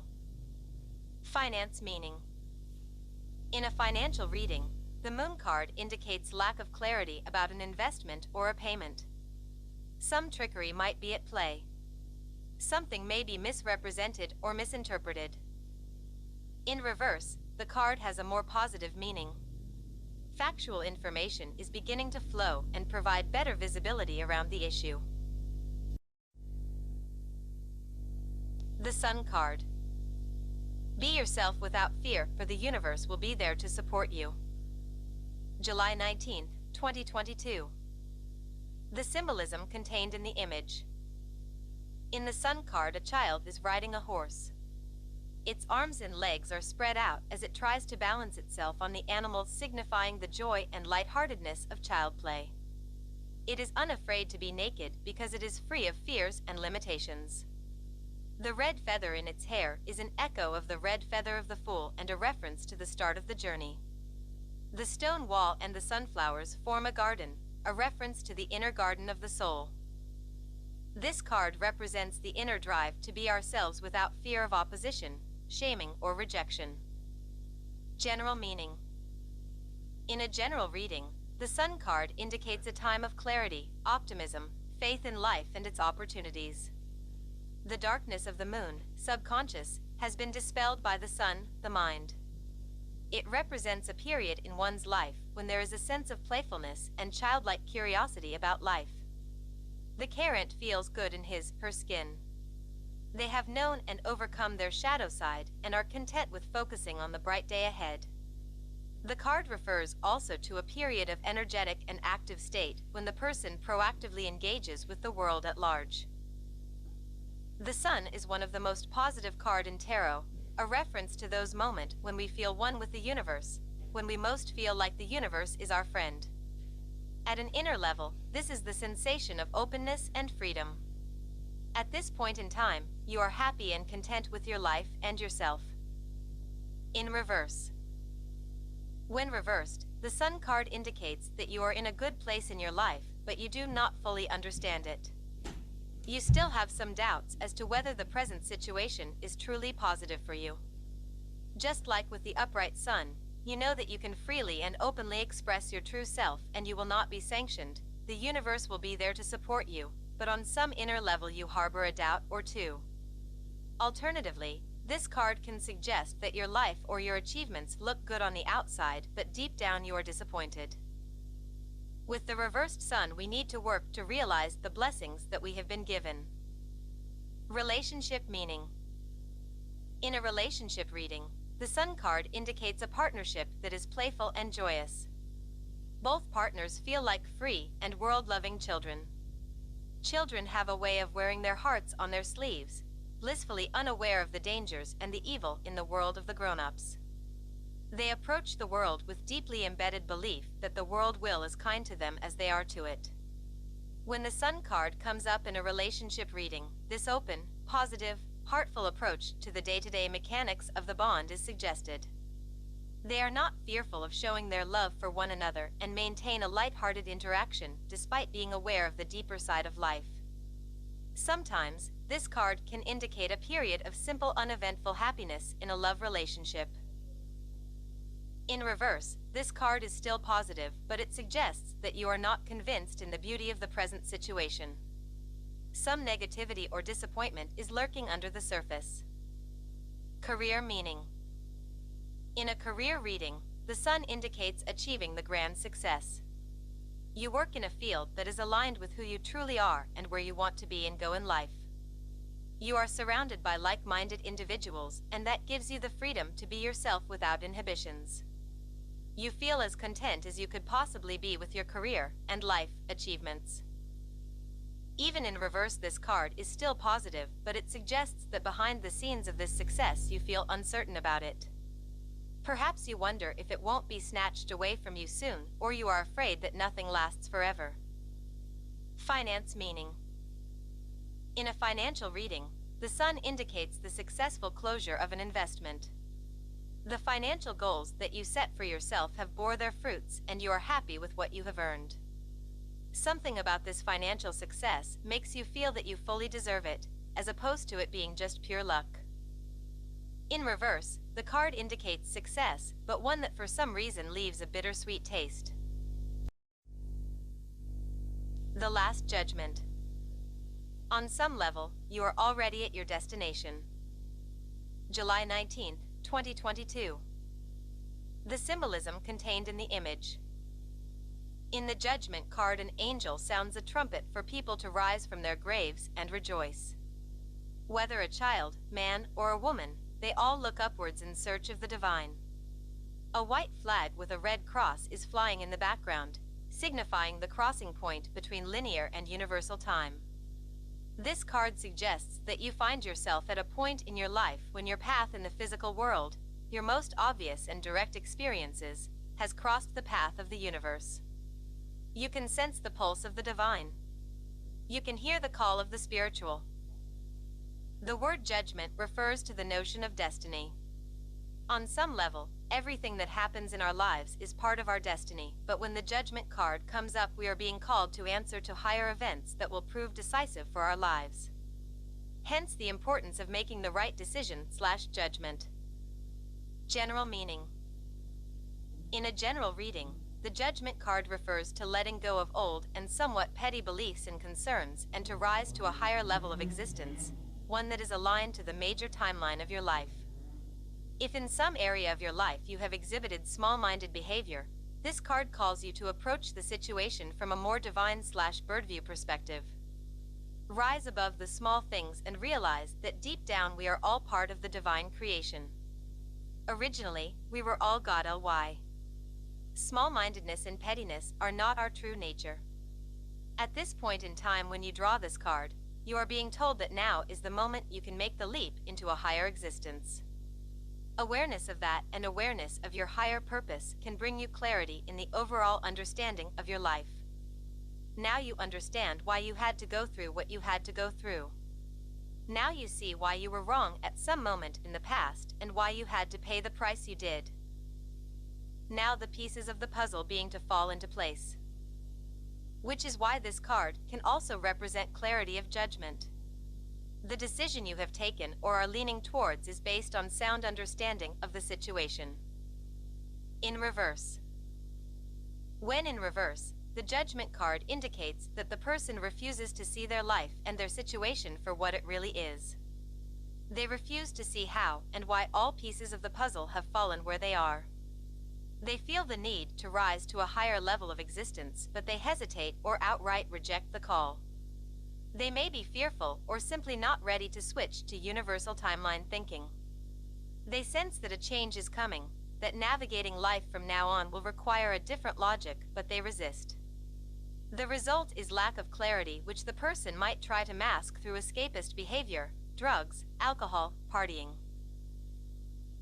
Finance meaning. In a financial reading, the moon card indicates lack of clarity about an investment or a payment. Some trickery might be at play. Something may be misrepresented or misinterpreted. In reverse, the card has a more positive meaning. Factual information is beginning to flow and provide better visibility around the issue. The Sun card. Be yourself without fear, for the universe will be there to support you. July 19, 2022. The symbolism contained in the image. In the Sun card, a child is riding a horse. Its arms and legs are spread out as it tries to balance itself on the animal, signifying the joy and lightheartedness of child play. It is unafraid to be naked because it is free of fears and limitations. The red feather in its hair is an echo of the red feather of the Fool and a reference to the start of the journey. The stone wall and the sunflowers form a garden, a reference to the inner garden of the soul. This card represents the inner drive to be ourselves without fear of opposition, shaming, or rejection. General meaning. In a general reading, the Sun card indicates a time of clarity, optimism, faith in life and its opportunities. The darkness of the moon, subconscious, has been dispelled by the sun, the mind. It represents a period in one's life when there is a sense of playfulness and childlike curiosity about life. The carent feels good in his/her skin. They have known and overcome their shadow side and are content with focusing on the bright day ahead. The card refers also to a period of energetic and active state when the person proactively engages with the world at large. The Sun is one of the most positive cards in tarot, a reference to those moments when we feel one with the universe, when we most feel like the universe is our friend. At an inner level, this is the sensation of openness and freedom. At this point in time, you are happy and content with your life and yourself. In reverse. When reversed, the Sun card indicates that you are in a good place in your life, but you do not fully understand it. You still have some doubts as to whether the present situation is truly positive for you. Just like with the upright Sun, you know that you can freely and openly express your true self and you will not be sanctioned. The universe will be there to support you, but on some inner level you harbor a doubt or two. Alternatively, this card can suggest that your life or your achievements look good on the outside, but deep down you are disappointed. With the reversed Sun, we need to work to realize the blessings that we have been given. Relationship meaning. In a relationship reading, the Sun card indicates a partnership that is playful and joyous. Both partners feel like free and world-loving children. Children have a way of wearing their hearts on their sleeves, blissfully unaware of the dangers and the evil in the world of the grown-ups. They approach the world with deeply embedded belief that the world will as kind to them as they are to it. When the Sun card comes up in a relationship reading, this open, positive, heartful approach to the day-to-day mechanics of the bond is suggested. They are not fearful of showing their love for one another and maintain a light-hearted interaction despite being aware of the deeper side of life. Sometimes, this card can indicate a period of simple, uneventful happiness in a love relationship. In reverse, this card is still positive, but it suggests that you are not convinced in the beauty of the present situation. Some negativity or disappointment is lurking under the surface. Career meaning. In a career reading, the Sun indicates achieving the grand success. You work in a field that is aligned with who you truly are and where you want to be and go in life. You are surrounded by like-minded individuals, and that gives you the freedom to be yourself without inhibitions. You feel as content as you could possibly be with your career and life achievements. Even in reverse, this card is still positive, but it suggests that behind the scenes of this success you feel uncertain about it. Perhaps you wonder if it won't be snatched away from you soon, or you are afraid that nothing lasts forever. Finance meaning. In a financial reading, the Sun indicates the successful closure of an investment. The financial goals that you set for yourself have bore their fruits, and you are happy with what you have earned. Something about this financial success makes you feel that you fully deserve it, as opposed to it being just pure luck. In reverse, the card indicates success, but one that for some reason leaves a bittersweet taste. The Last Judgment. On some level, you are already at your destination. July 19, 2022. The symbolism contained in the image. In the Judgment card, an angel sounds a trumpet for people to rise from their graves and rejoice. Whether a child, man, or a woman, they all look upwards in search of the divine. A white flag with a red cross is flying in the background, signifying the crossing point between linear and universal time. This card suggests that you find yourself at a point in your life when your path in the physical world, your most obvious and direct experiences, has crossed the path of the universe. You can sense the pulse of the divine. You can hear the call of the spiritual. The word judgment refers to the notion of destiny. On some level, everything that happens in our lives is part of our destiny, but when the Judgment card comes up, we are being called to answer to higher events that will prove decisive for our lives. Hence the importance of making the right decision/judgment. General meaning. In a general reading, the Judgment card refers to letting go of old and somewhat petty beliefs and concerns and to rise to a higher level of existence, one that is aligned to the major timeline of your life. If in some area of your life you have exhibited small-minded behavior, this card calls you to approach the situation from a more divine/birdview perspective. Rise above the small things and realize that deep down we are all part of the divine creation. Originally, we were all God Ly. Small-mindedness and pettiness are not our true nature. At this point in time when you draw this card, you are being told that now is the moment you can make the leap into a higher existence. Awareness of that and awareness of your higher purpose can bring you clarity in the overall understanding of your life. Now you understand why you had to go through what you had to go through. Now you see why you were wrong at some moment in the past and why you had to pay the price you did. Now the pieces of the puzzle being to fall into place. Which is why this card can also represent clarity of judgment. The decision you have taken or are leaning towards is based on sound understanding of the situation. In reverse. When in reverse, the Judgment card indicates that the person refuses to see their life and their situation for what it really is. They refuse to see how and why all pieces of the puzzle have fallen where they are. They feel the need to rise to a higher level of existence, but they hesitate or outright reject the call. They may be fearful or simply not ready to switch to universal timeline thinking. They sense that a change is coming, that navigating life from now on will require a different logic, but they resist. The result is lack of clarity, which the person might try to mask through escapist behavior, drugs, alcohol, partying.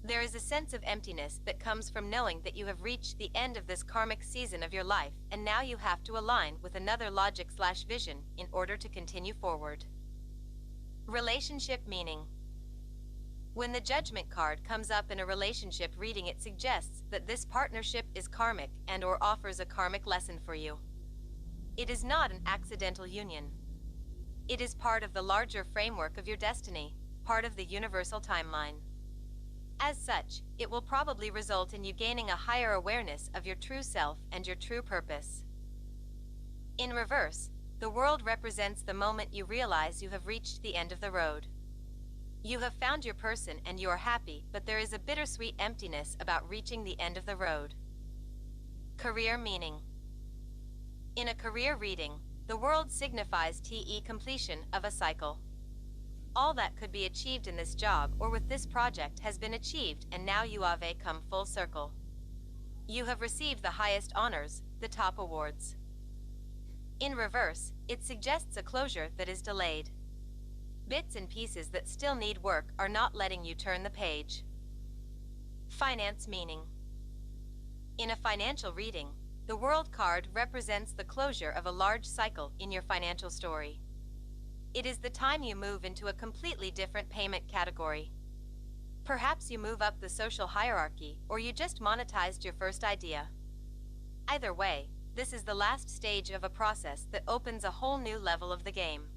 There is a sense of emptiness that comes from knowing that you have reached the end of this karmic season of your life, and now you have to align with another logic/vision in order to continue forward. Relationship meaning. When the Judgment card comes up in a relationship reading, it suggests that this partnership is karmic and/or offers a karmic lesson for you. It is not an accidental union. It is part of the larger framework of your destiny, part of the universal timeline. As such, it will probably result in you gaining a higher awareness of your true self and your true purpose. In reverse, the world represents the moment you realize you have reached the end of the road. You have found your person and you are happy, but there is a bittersweet emptiness about reaching the end of the road. Career meaning. In a career reading, the world signifies completion of a cycle. All that could be achieved in this job or with this project has been achieved, and now you have come full circle. You have received the highest honors, the top awards. In reverse, it suggests a closure that is delayed. Bits and pieces that still need work are not letting you turn the page. Finance meaning. In a financial reading, the World card represents the closure of a large cycle in your financial story. It is the time you move into a completely different payment category. Perhaps you move up the social hierarchy, or you just monetized your first idea. Either way, this is the last stage of a process that opens a whole new level of the game.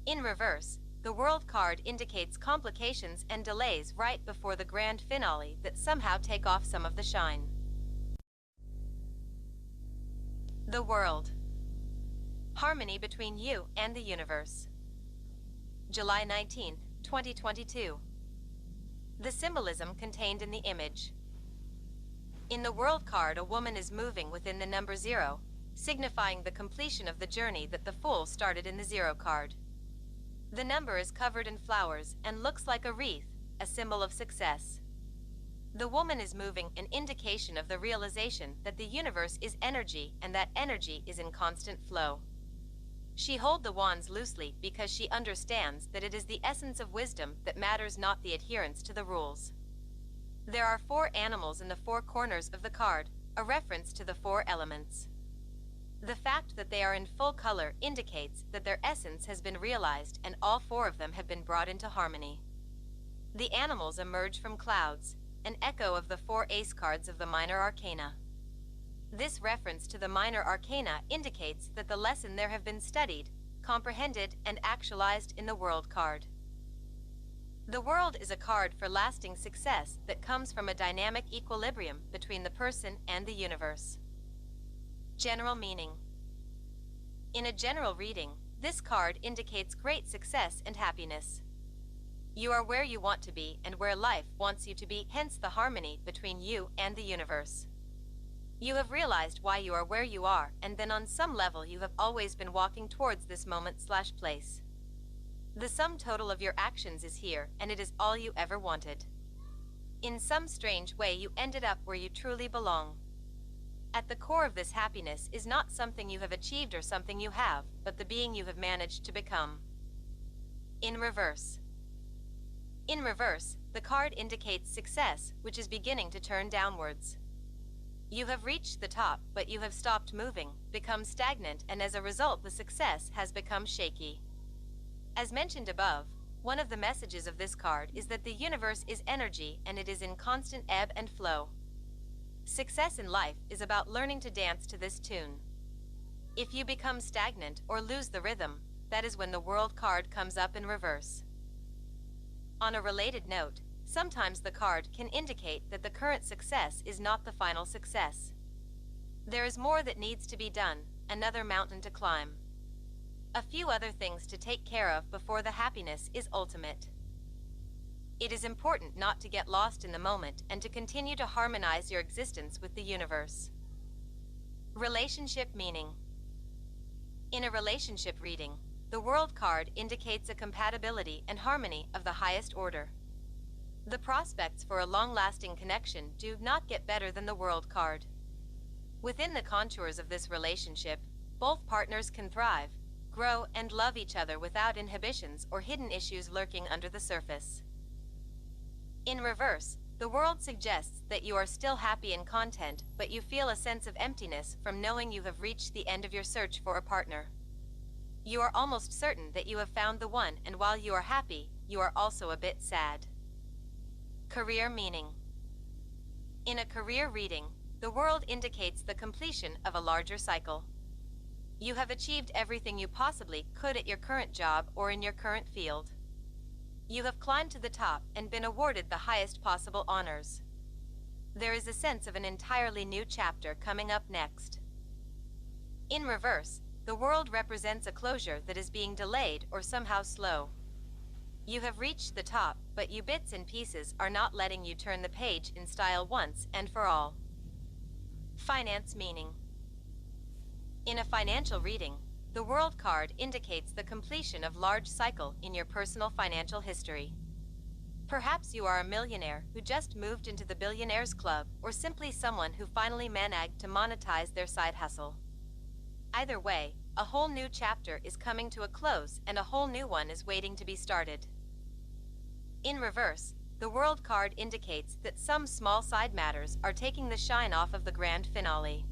In reverse, the World card indicates complications and delays right before the grand finale that somehow take off some of the shine. The World. Harmony between you and the universe. July 19, 2022. The symbolism contained in the image. In the World card, a woman is moving within the number 0, signifying the completion of the journey that the Fool started in the 0 card. The number is covered in flowers and looks like a wreath, a symbol of success. The woman is moving, an indication of the realization that the universe is energy and that energy is in constant flow. She holds the wands loosely because she understands that it is the essence of wisdom that matters, not the adherence to the rules. There are 4 animals in the 4 corners of the card, a reference to the 4 elements. The fact that they are in full color indicates that their essence has been realized and all 4 of them have been brought into harmony. The animals emerge from clouds, an echo of the 4 ace cards of the minor arcana. This reference to the minor arcana indicates that the lesson there have been studied, comprehended, and actualized in the World card. The World is a card for lasting success that comes from a dynamic equilibrium between the person and the universe. General meaning. In a general reading, this card indicates great success and happiness. You are where you want to be and where life wants you to be, hence the harmony between you and the universe. You have realized why you are where you are, and then on some level you have always been walking towards this moment/place. The sum total of your actions is here, and it is all you ever wanted. In some strange way you ended up where you truly belong. At the core of this happiness is not something you have achieved or something you have, but the being you have managed to become. In reverse. In reverse, the card indicates success, which is beginning to turn downwards. You have reached the top, but you have stopped moving, become stagnant, and as a result the success has become shaky. As mentioned above, one of the messages of this card is that the universe is energy and it is in constant ebb and flow. Success in life is about learning to dance to this tune. If you become stagnant or lose the rhythm, that is when the World card comes up in reverse. On a related note, sometimes the card can indicate that the current success is not the final success. There is more that needs to be done, another mountain to climb. A few other things to take care of before the happiness is ultimate. It is important not to get lost in the moment and to continue to harmonize your existence with the universe. Relationship meaning. In a relationship reading, the World card indicates a compatibility and harmony of the highest order. The prospects for a long-lasting connection do not get better than the World card. Within the contours of this relationship, both partners can thrive, grow, and love each other without inhibitions or hidden issues lurking under the surface. In reverse, the World suggests that you are still happy and content, but you feel a sense of emptiness from knowing you have reached the end of your search for a partner. You are almost certain that you have found the one, and while you are happy, you are also a bit sad. Career meaning. In a career reading, the World indicates the completion of a larger cycle. You have achieved everything you possibly could at your current job or in your current field. You have climbed to the top and been awarded the highest possible honors. There is a sense of an entirely new chapter coming up next. In reverse, the World represents a closure that is being delayed or somehow slow. You have reached the top, but you bits and pieces are not letting you turn the page in style once and for all. Finance meaning. In a financial reading, the World card indicates the completion of large cycle in your personal financial history. Perhaps you are a millionaire who just moved into the Billionaires Club, or simply someone who finally managed to monetize their side hustle. Either way, a whole new chapter is coming to a close and a whole new one is waiting to be started. In reverse, the World card indicates that some small side matters are taking the shine off of the grand finale.